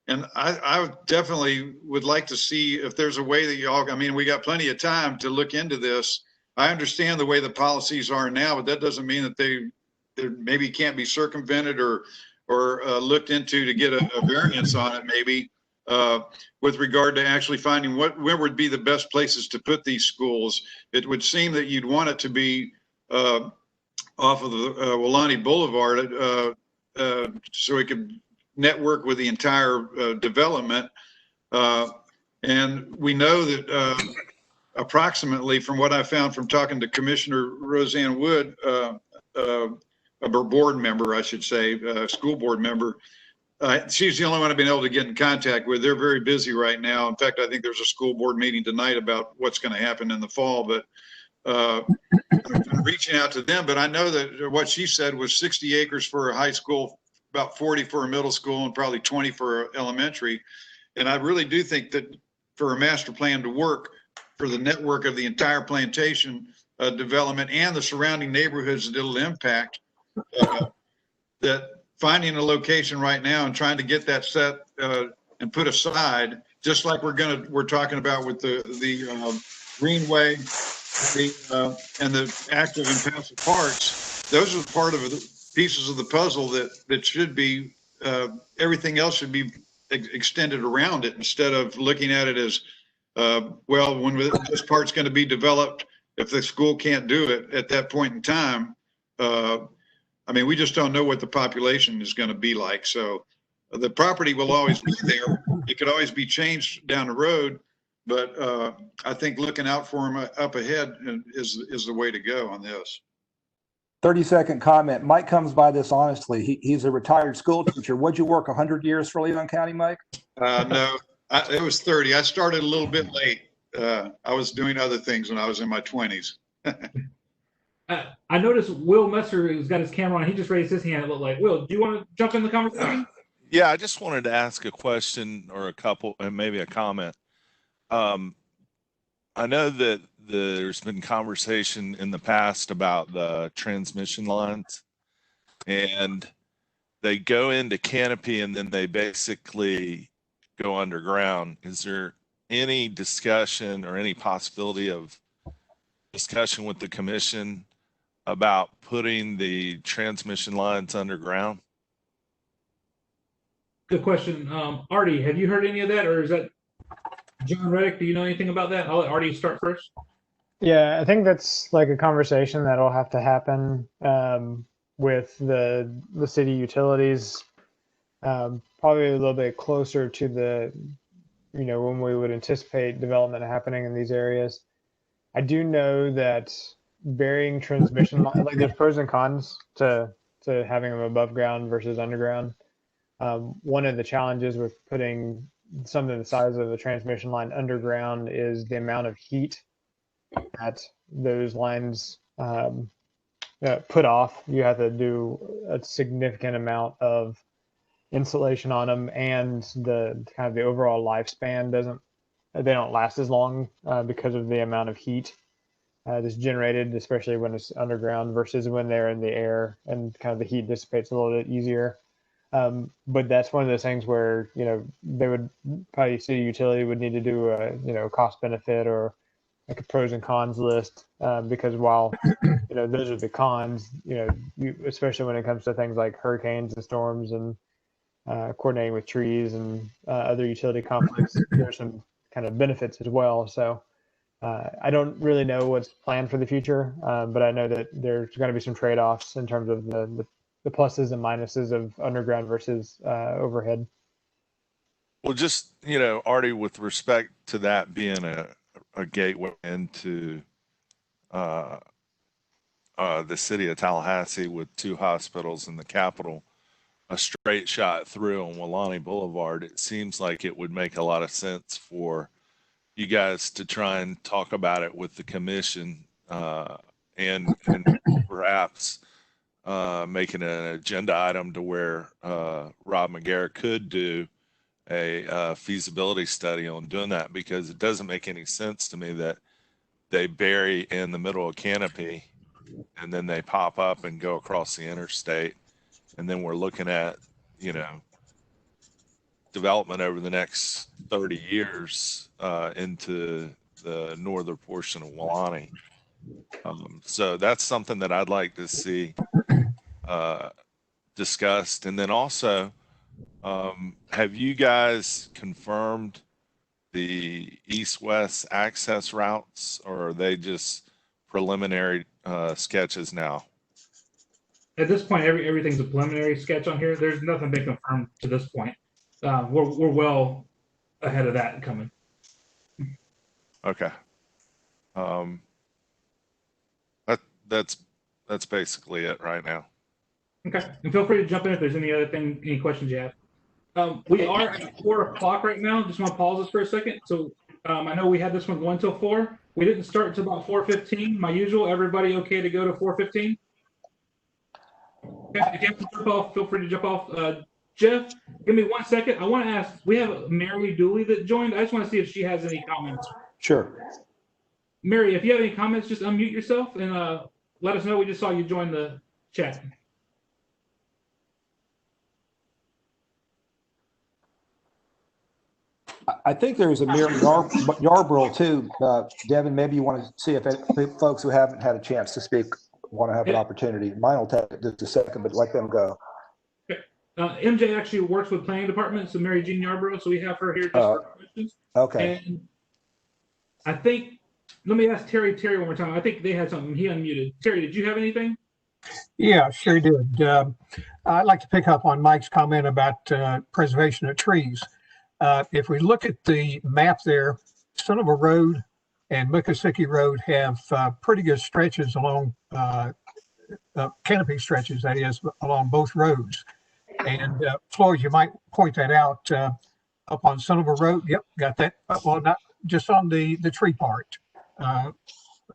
Speaker 11: And I definitely would like to see if there's a way that we got plenty of time to look into this. I understand the way the policies are now, but that doesn't mean that they maybe can't be circumvented or looked into to get a variance on it, maybe, with regard to actually finding where would be the best places to put these schools. It would seem that you'd want it to be off of the Welaunee Boulevard, so it could network with the entire development. And we know that approximately, from what I found from talking to Commissioner Roseanne Wood, a board member, I should say, school board member, she's the only one I've been able to get in contact with. They're very busy right now. In fact, I think there's a school board meeting tonight about what's going to happen in the fall, but I'm reaching out to them. But I know that what she said was 60 acres for a high school, about 40 for a middle school, and probably 20 for elementary. And I really do think that for a master plan to work for the network of the entire plantation development and the surrounding neighborhoods that it'll impact, that finding a location right now and trying to get that set and put aside, just like we're talking about with the greenway and the active and passive parks. Those are part of the pieces of the puzzle that should be, everything else should be extended around it, instead of looking at it as, well, when this part's going to be developed, if the school can't do it at that point in time, I mean, we just don't know what the population is going to be like. So the property will always be there. It could always be changed down the road, but I think looking out for them up ahead is the way to go on this.
Speaker 5: 30-second comment. Mike comes by this honestly. He's a retired school teacher. Would you work 100 years for Leon County, Mike?
Speaker 11: No, it was 30. I started a little bit late. I was doing other things when I was in my 20s.
Speaker 2: I noticed Will Messer has got his camera on. He just raised his hand. It looked like, Will, do you want to jump in the conversation?
Speaker 13: Yeah, I just wanted to ask a question or a couple, and maybe a comment. I know that there's been conversation in the past about the transmission lines, and they go into Canopy and then they basically go underground. Is there any discussion or any possibility of discussion with the commission about putting the transmission lines underground?
Speaker 2: Good question. Artie, have you heard any of that, or is that John Reddick? Do you know anything about that? I'll let Artie start first.
Speaker 1: Yeah, I think that's like a conversation that'll have to happen with the city utilities, probably a little bit closer to the, when we would anticipate development happening in these areas. I do know that burying transmission lines, like there's pros and cons to having them above ground versus underground. One of the challenges with putting something the size of a transmission line underground is the amount of heat that those lines put off. You have to do a significant amount of insulation on them, and the kind of the overall lifespan they don't last as long because of the amount of heat that's generated, especially when it's underground versus when they're in the air, and kind of the heat dissipates a little bit easier. But that's one of those things where, they would probably city utility would need to do a, cost benefit or like a pros and cons list, because while, those are the cons, especially when it comes to things like hurricanes and storms and coordinating with trees and other utility conflicts, there's some kind of benefits as well. So I don't really know what's planned for the future, but I know that there's going to be some trade-offs in terms of the pluses and minuses of underground versus overhead.
Speaker 13: Well, just, Artie, with respect to that being a gateway into the city of Tallahassee with 2 hospitals in the capital, a straight shot through on Welaunee Boulevard, it seems like it would make a lot of sense for you guys to try and talk about it with the commission, and perhaps making an agenda item to where Rob McGarrett could do a feasibility study on doing that, because it doesn't make any sense to me that they bury in the middle of Canopy and then they pop up and go across the interstate, and then we're looking at development over the next 30 years into the northern portion of Welaunee. So that's something that I'd like to see discussed. And then also, have you guys confirmed the east-west access routes, or are they just preliminary sketches now?
Speaker 2: At this point, everything's a preliminary sketch on here. There's nothing been confirmed to this point. We're well ahead of that coming.
Speaker 13: Okay. That's basically it right now.
Speaker 2: Okay, and feel free to jump in if there's any questions you have. We are at 4 o'clock right now. Just want to pause this for a second. So I know we had this one going till 4. We didn't start until about 4:15. My usual. Everybody okay to go to 4:15? Okay, if you have to jump off, feel free to jump off. Jeff, give me 1 second. I want to ask, we have Mary Dooley that joined. I just want to see if she has any comments.
Speaker 5: Sure.
Speaker 2: Mary, if you have any comments, just unmute yourself and let us know. We just saw you join the chat.
Speaker 5: I think there's a Mary Yarborough too. Devin, maybe you want to see if folks who haven't had a chance to speak want to have an opportunity. Mine will take just a second, but let them go.
Speaker 2: MJ actually works with planning department, so Mary Jean Yarborough, so we have her here just for questions.
Speaker 5: Okay.
Speaker 2: And I think, let me ask Terry one more time. I think they had something. He unmuted. Terry, did you have anything?
Speaker 9: Yeah, sure did. I'd like to pick up on Mike's comment about preservation of trees. If we look at the map there, Centerville Road and Miccosukee Road have pretty good stretches along, canopy stretches, that is, along both roads. And Floyd, you might point that out up on Centerville Road. Yep, got that. Well, not just on the tree part.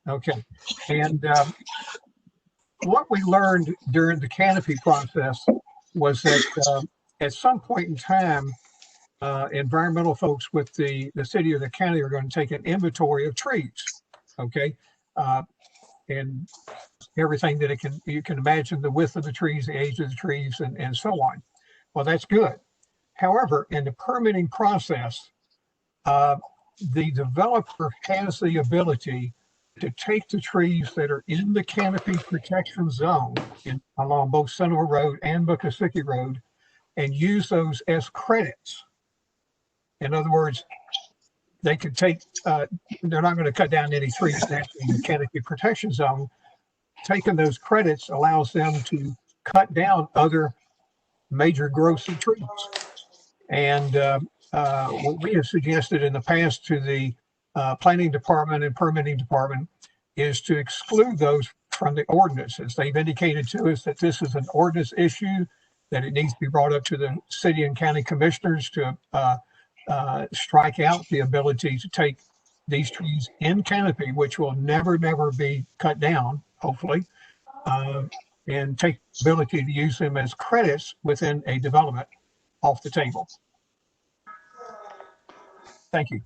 Speaker 9: Okay. And what we learned during the canopy process was that at some point in time, environmental folks with the city or the county are going to take an inventory of trees. Okay. And everything that you can imagine, the width of the trees, the age of the trees, and so on. Well, that's good. However, in the permitting process, the developer has the ability to take the trees that are in the canopy protection zone along both Centerville Road and Miccosukee Road and use those as credits. In other words, they could take, they're not going to cut down any trees naturally in the canopy protection zone. Taking those credits allows them to cut down other major growths of trees. And what we have suggested in the past to the planning department and permitting department is to exclude those from the ordinances. They've indicated to us that this is an ordinance issue, that it needs to be brought up to the city and county commissioners to strike out the ability to take these trees in canopy, which will never be cut down, hopefully, and take the ability to use them as credits within a development off the table. Thank you.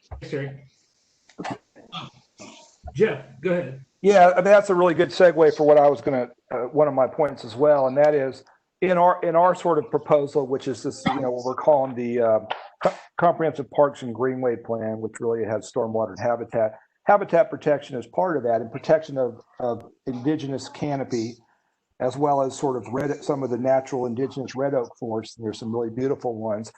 Speaker 2: Thanks, Terry. Jeff, go ahead.
Speaker 5: Yeah, I mean, that's a really good segue for what I was going to, one of my points as well, and that is in our sort of proposal, which is this, what we're calling the Comprehensive Parks and Greenway Plan, which really has stormwater and habitat protection as part of that, and protection of indigenous canopy, as well as sort of some of the natural indigenous red oak forests. And there's some really beautiful ones.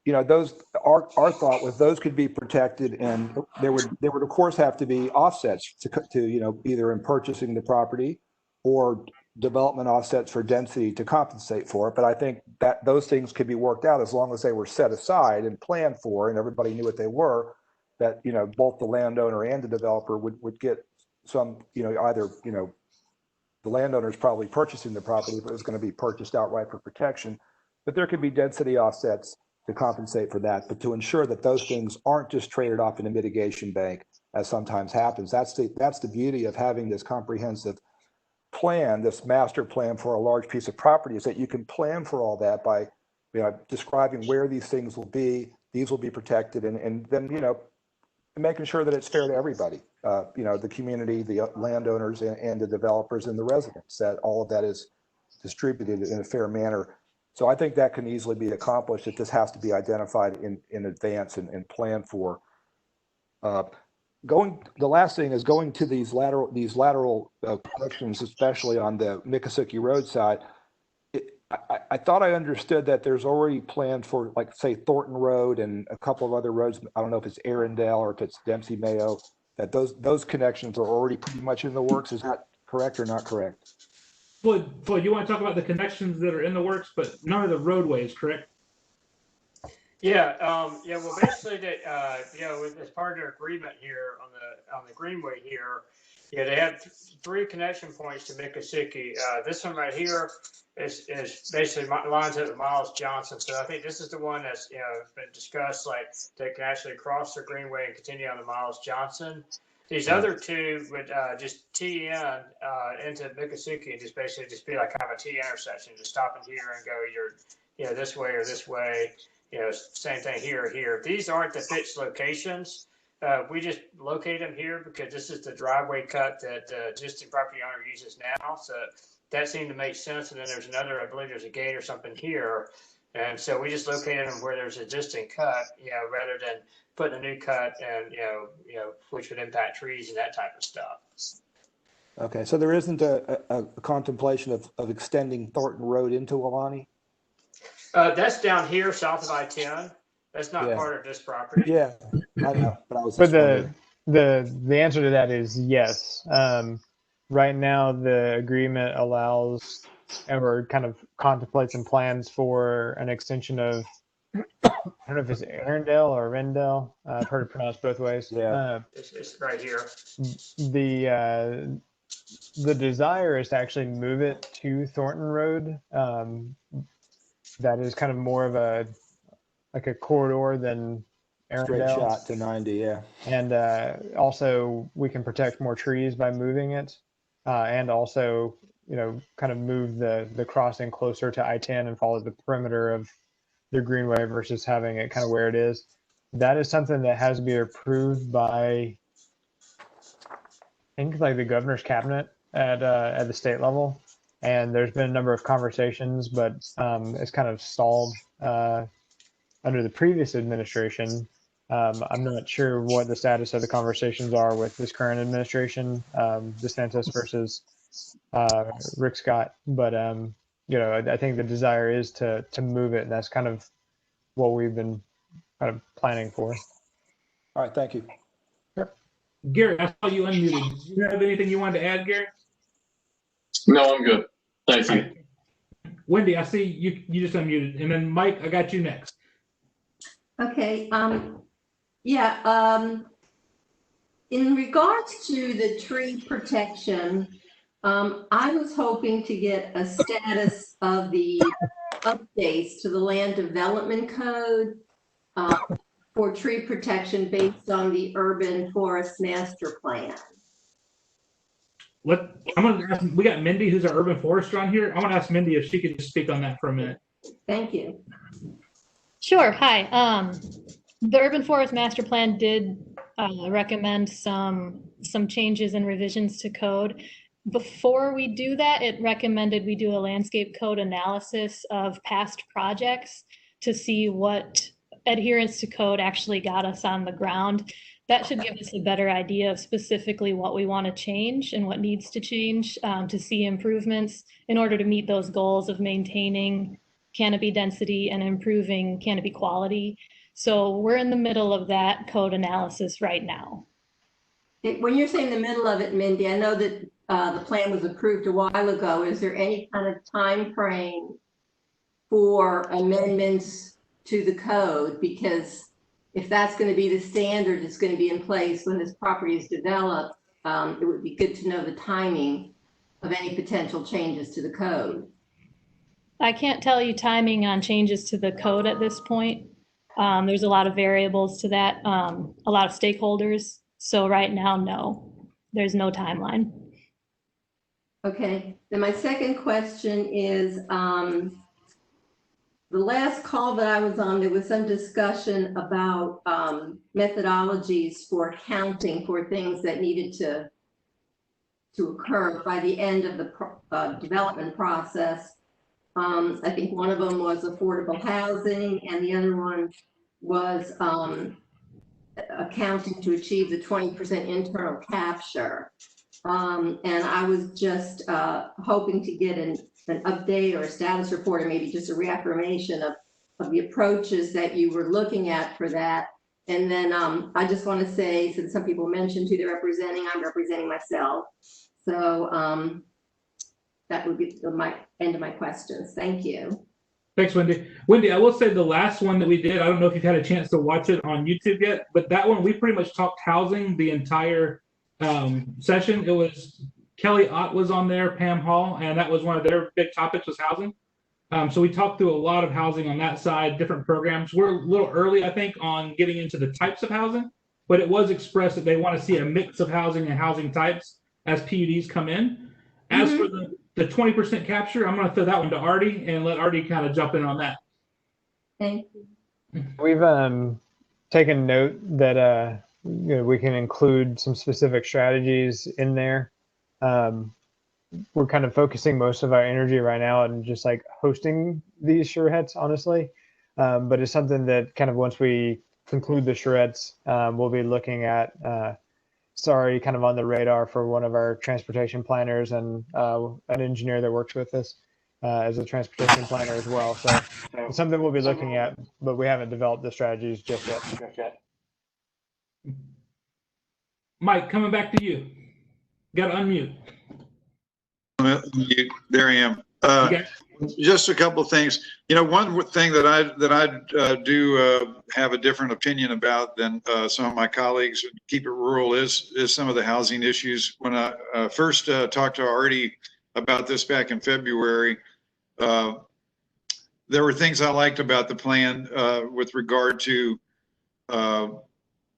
Speaker 5: Those our thought was those could be protected, and there would of course have to be offsets to either in purchasing the property or development offsets for density to compensate for it. But I think that those things could be worked out as long as they were set aside and planned for, and everybody knew what they were. That both the landowner and the developer would get some either the landowner is probably purchasing the property, but it's going to be purchased outright for protection. But there could be density offsets to compensate for that, but to ensure that those things aren't just traded off in a mitigation bank, as sometimes happens. That's the beauty of having this comprehensive plan, this master plan for a large piece of property, is that you can plan for all that by describing where these things will be. These will be protected, and then making sure that it's fair to everybody, the community, the landowners, and the developers and the residents, that all of that is distributed in a fair manner. So I think that can easily be accomplished. That this has to be identified in advance and planned for. The last thing is going to these lateral connections, especially on the Miccosukee Road side. I thought I understood that there's already planned for, like, say, Thornton Road and a couple of other roads. I don't know if it's Arundel or if it's Dempsey Mayo. That those connections are already pretty much in the works. Is that correct or not correct?
Speaker 2: Floyd, you want to talk about the connections that are in the works, but none of the roadways, correct?
Speaker 3: Yeah. Well, basically, that as part of their agreement here on the Greenway here, they have 3 connection points to Miccosukee. This one right here is basically lines up with Miles Johnson. So I think this is the one that's been discussed, like they can actually cross the Greenway and continue on the Miles Johnson. These other 2 would just tee in into Miccosukee and just basically be like kind of a T intersection, just stop in here and go either this way or this way. Same thing here, here. These aren't the fixed locations. We just locate them here because this is the driveway cut that the existing property owner uses now. So that seemed to make sense. And then there's another, I believe there's a gate or something here. And so we just located them where there's existing cut, rather than putting a new cut and, which would impact trees and that type of stuff.
Speaker 5: Okay, so there isn't a contemplation of extending Thornton Road into Welaunee?
Speaker 3: That's down here south of I-10. That's not part of this property.
Speaker 5: Yeah, I know, but I was.
Speaker 1: But the answer to that is yes. Right now, the agreement allows, and we're kind of contemplating plans for an extension of, I don't know if it's Arendelle or Arendelle. I've heard it pronounced both ways.
Speaker 5: Yeah.
Speaker 3: It's right here.
Speaker 1: The desire is to actually move it to Thornton Road. That is kind of more of a corridor than Arendelle.
Speaker 5: Straight shot to 90, yeah.
Speaker 1: And also we can protect more trees by moving it, and also kind of move the crossing closer to I-10 and follow the perimeter of the greenway versus having it kind of where it is. That is something that has to be approved by, I think, like the governor's cabinet at the state level. And there's been a number of conversations, but it's kind of stalled under the previous administration. I'm not sure what the status of the conversations are with this current administration, DeSantis versus Rick Scott. But I think the desire is to move it, and that's kind of what we've been kind of planning for.
Speaker 5: All right, thank you.
Speaker 1: Sure.
Speaker 2: Gary, I saw you unmuted. Do you have anything you wanted to add, Gary?
Speaker 7: No, I'm good. Thank you.
Speaker 2: Wendy, I see you just unmuted. And then Mike, I got you next.
Speaker 4: Okay. In regards to the tree protection, I was hoping to get a status of the updates to the land development code for tree protection based on the urban forest master plan.
Speaker 2: We got Mindy, who's our urban forester on here. I want to ask Mindy if she could just speak on that for a minute.
Speaker 4: Thank you.
Speaker 14: Sure. Hi. The Urban Forest Master Plan did recommend some changes and revisions to code. Before we do that, it recommended we do a landscape code analysis of past projects to see what adherence to code actually got us on the ground. That should give us a better idea of specifically what we want to change and what needs to change to see improvements in order to meet those goals of maintaining canopy density and improving canopy quality. So we're in the middle of that code analysis right now.
Speaker 4: When you're saying the middle of it, Mindy, I know that the plan was approved a while ago. Is there any kind of time frame for amendments to the code? Because if that's going to be the standard that's going to be in place when this property is developed, it would be good to know the timing of any potential changes to the code.
Speaker 14: I can't tell you timing on changes to the code at this point. There's a lot of variables to that, a lot of stakeholders. So right now, no, there's no timeline.
Speaker 4: Okay, then my second question is, the last call that I was on, there was some discussion about methodologies for accounting for things that needed to occur by the end of the development process. I think one of them was affordable housing, and the other one was accounting to achieve the 20% internal capture. And I was just hoping to get an update or a status report, or maybe just a reaffirmation of the approaches that you were looking at for that. And then I just want to say, since some people mentioned who they're representing, I'm representing myself. So that would be my end of my questions. Thank you.
Speaker 2: Thanks, Wendy. Wendy, I will say the last one that we did, I don't know if you've had a chance to watch it on YouTube yet, but that one, we pretty much talked housing the entire session. It was Kelly Ott was on there, Pam Hall, and that was one of their big topics was housing. So we talked through a lot of housing on that side, different programs. We're a little early, I think, on getting into the types of housing, but it was expressed that they want to see a mix of housing and housing types as PUDs come in. As for the 20% capture, I'm going to throw that one to Artie and let Artie kind of jump in on that.
Speaker 4: Thank you.
Speaker 1: We've taken note that we can include some specific strategies in there. We're kind of focusing most of our energy right now on just like hosting these charrettes, honestly. But it's something that kind of once we conclude the charrettes, we'll be looking at. It's already kind of on the radar for one of our transportation planners and an engineer that works with us as a transportation planner as well. So it's something we'll be looking at, but we haven't developed the strategies just yet.
Speaker 2: Mike, coming back to you. Got to unmute.
Speaker 11: There I am. Just a couple of things. You know, one thing that I do have a different opinion about than some of my colleagues, Keep It Rural, is some of the housing issues. When I first talked to Artie about this back in February, there were things I liked about the plan with regard to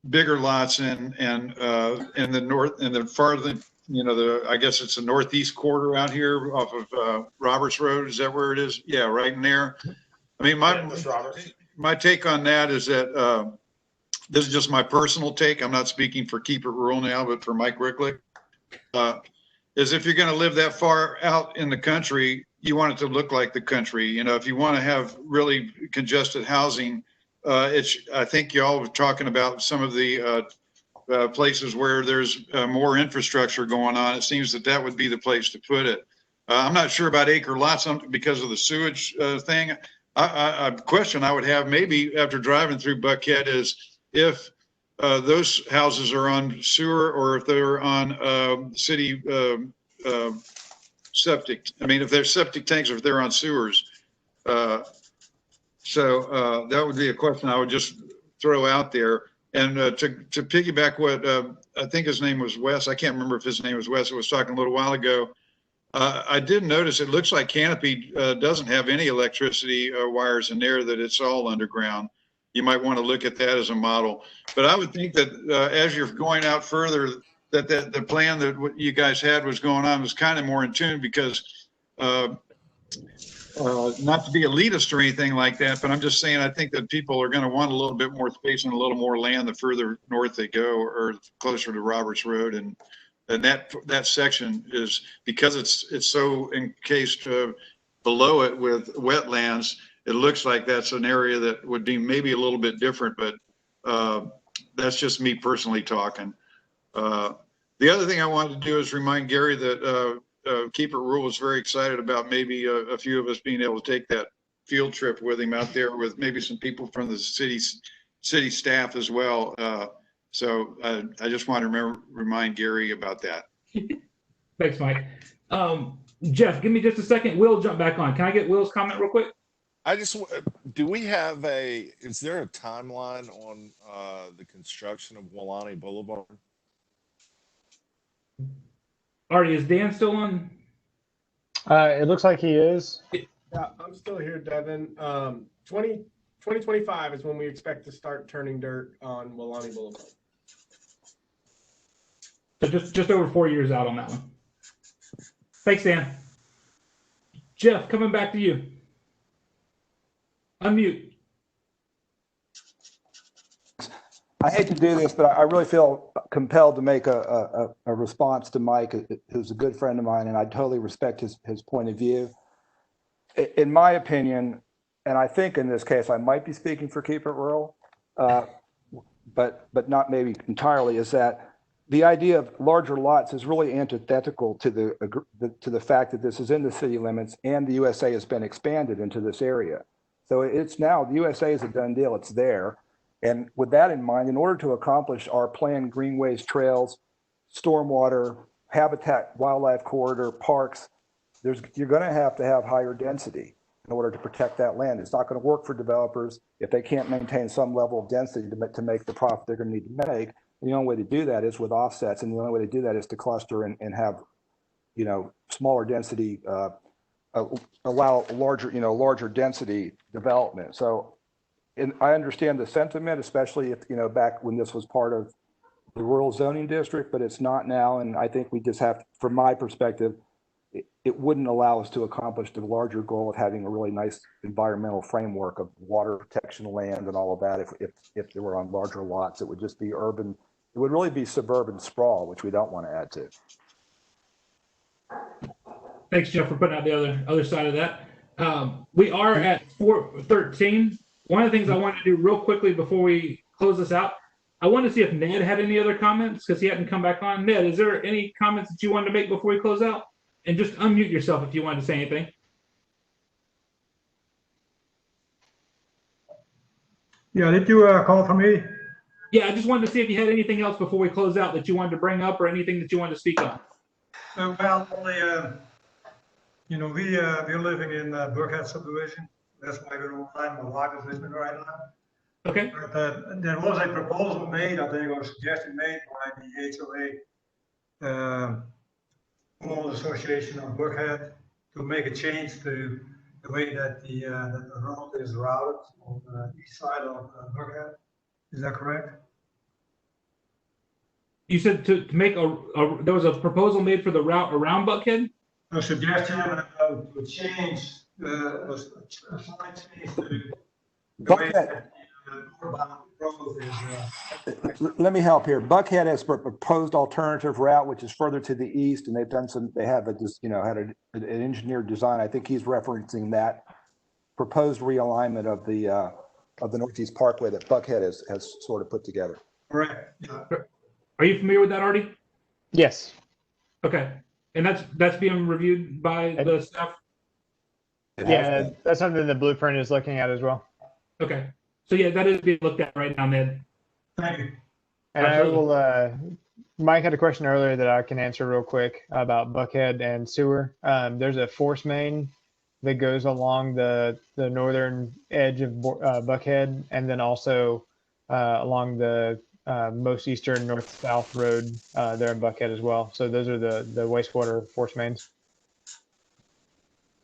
Speaker 11: bigger lots in the north and the farther, you know, I guess it's the northeast quarter out here off of Roberts Road. Is that where it is? Yeah, right in there. I mean, my take on that is that this is just my personal take. I'm not speaking for Keep It Rural now, but for Mike Ricklick, is if you're going to live that far out in the country, you want it to look like the country. You know, if you want to have really congested housing, I think y'all were talking about some of the places where there's more infrastructure going on. It seems that would be the place to put it. I'm not sure about acre lots because of the sewage thing. A question I would have maybe after driving through Buckhead is if those houses are on sewer or if they're on city septic. I mean, if they're septic tanks or if they're on sewers. So that would be a question I would just throw out there. And to piggyback what I think his name was Wes, I can't remember if his name was Wes, I was talking a little while ago. I did notice it looks like Canopy doesn't have any electricity wires in there, that it's all underground. You might want to look at that as a model. But I would think that as you're going out further, that the plan that what you guys had was going on was kind of more in tune, because not to be elitist or anything like that, but I'm just saying I think that people are going to want a little bit more space and a little more land the further north they go or closer to Roberts Road. And that section is, because it's so encased below it with wetlands, it looks like that's an area that would be maybe a little bit different, but that's just me personally talking. The other thing I wanted to do is remind Gary that Keep It Rural was very excited about maybe a few of us being able to take that field trip with him out there with maybe some people from the city staff as well. So I just want to remind Gary about that.
Speaker 2: Thanks, Mike. Jeff, give me just a second. Will, jump back on. Can I get Will's comment real quick?
Speaker 13: Do we have is there a timeline on the construction of Welaunee Boulevard?
Speaker 2: Artie, is Dan still on?
Speaker 1: It looks like he is.
Speaker 8: Yeah, I'm still here, Devin. 2025 is when we expect to start turning dirt on Welaunee Boulevard.
Speaker 2: So just over 4 years out on that one. Thanks, Dan. Jeff, coming back to you. Unmute.
Speaker 5: I hate to do this, but I really feel compelled to make a response to Mike, who's a good friend of mine, and I totally respect his point of view. In my opinion, and I think in this case I might be speaking for Keep It Rural, but not maybe entirely, is that the idea of larger lots is really antithetical to the fact that this is in the city limits and the USA has been expanded into this area. So it's now, the USA is a done deal, it's there. And with that in mind, in order to accomplish our planned greenways, trails, stormwater, habitat, wildlife corridor, parks, you're going to have higher density in order to protect that land. It's not going to work for developers if they can't maintain some level of density to make the profit they're going to need to make. And the only way to do that is with offsets, and the only way to do that is to cluster and have, smaller density, allow larger density development. So. And I understand the sentiment, especially if, back when this was part of the rural zoning district, but it's not now. And I think we just have, from my perspective, it wouldn't allow us to accomplish the larger goal of having a really nice environmental framework of water protection land and all of that. If they were on larger lots, it would just be urban. It would really be suburban sprawl, which we don't want to add to.
Speaker 2: Thanks, Jeff, for putting out the other side of that. We are at 4:13. One of the things I wanted to do real quickly before we close this out, I wanted to see if Ned had any other comments because he hadn't come back on. Ned, is there any comments that you wanted to make before we close out? And just unmute yourself if you wanted to say anything.
Speaker 6: Yeah, did you call for me?
Speaker 2: Yeah, I just wanted to see if you had anything else before we close out that you wanted to bring up or anything that you wanted to speak on.
Speaker 6: Well, only, we're living in Burkhead subdivision. That's why we're online. My wife is with me right now.
Speaker 2: Okay.
Speaker 6: But there was a proposal made, I think, or a suggestion made by the HOA Homeowners Association of Burkhead to make a change to the way that the road is routed on the east side of Burkhead. Is that correct?
Speaker 2: You said to make there was a proposal made for the route around Buckhead?
Speaker 6: A suggestion to change, a slight change to the way that the road is.
Speaker 5: Let me help here. Buckhead has a proposed alternative route, which is further to the east, and they have an engineered design. I think he's referencing that proposed realignment of the Northeast Parkway that Buckhead has sort of put together.
Speaker 6: Correct.
Speaker 2: Are you familiar with that, Artie?
Speaker 1: Yes.
Speaker 2: Okay. And that's being reviewed by the staff?
Speaker 1: Yeah, that's something the blueprint is looking at as well.
Speaker 2: Okay. So yeah, that is being looked at right now, Ned.
Speaker 6: Thank you.
Speaker 1: And absolutely. I will, Mike had a question earlier that I can answer real quick about Buckhead and sewer. There's a force main that goes along the northern edge of Buckhead, and then also along the most eastern north-south road there in Buckhead as well. So those are the wastewater force mains.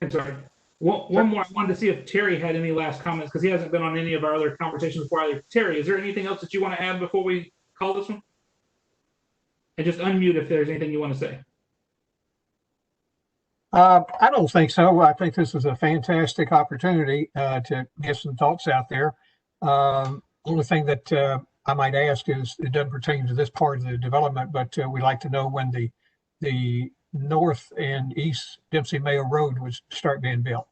Speaker 2: I'm sorry. One more. I wanted to see if Terry had any last comments because he hasn't been on any of our other conversations before either. Terry, is there anything else that you want to add before we call this one? And just unmute if there's anything you want to say.
Speaker 9: I don't think so. I think this is a fantastic opportunity to get some thoughts out there. Only thing that I might ask is, it doesn't pertain to this part of the development, but we'd like to know when the north and east Dempsey Mayo Road would start being built.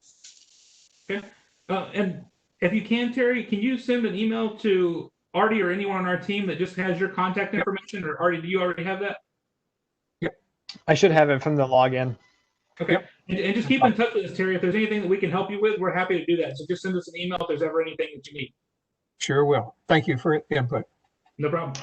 Speaker 2: Okay. And if you can, Terry, can you send an email to Artie or anyone on our team that just has your contact information? Or Artie, do you already have that?
Speaker 9: Yep.
Speaker 1: I should have it from the login.
Speaker 2: Okay. And just keep in touch with us, Terry. If there's anything that we can help you with, we're happy to do that. So just send us an email if there's ever anything that you need.
Speaker 9: Sure will. Thank you for the input.
Speaker 2: No problem.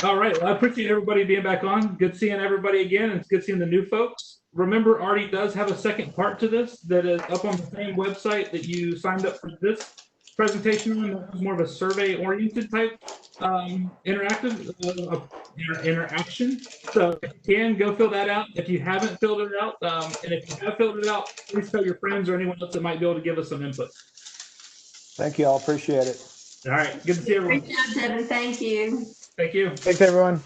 Speaker 2: All right. Well, I appreciate everybody being back on. Good seeing everybody again. And it's good seeing the new folks. Remember, Artie does have a second part to this that is up on the same website that you signed up for this presentation. That was more of a survey-oriented type interactive interaction. So if you can, go fill that out. If you haven't filled it out, and if you have filled it out, please tell your friends or anyone else that might be able to give us some input.
Speaker 5: Thank you all. Appreciate it.
Speaker 2: All right. Good to see everyone.
Speaker 4: Great job, Devin. Thank you.
Speaker 2: Thank you.
Speaker 1: Thanks, everyone.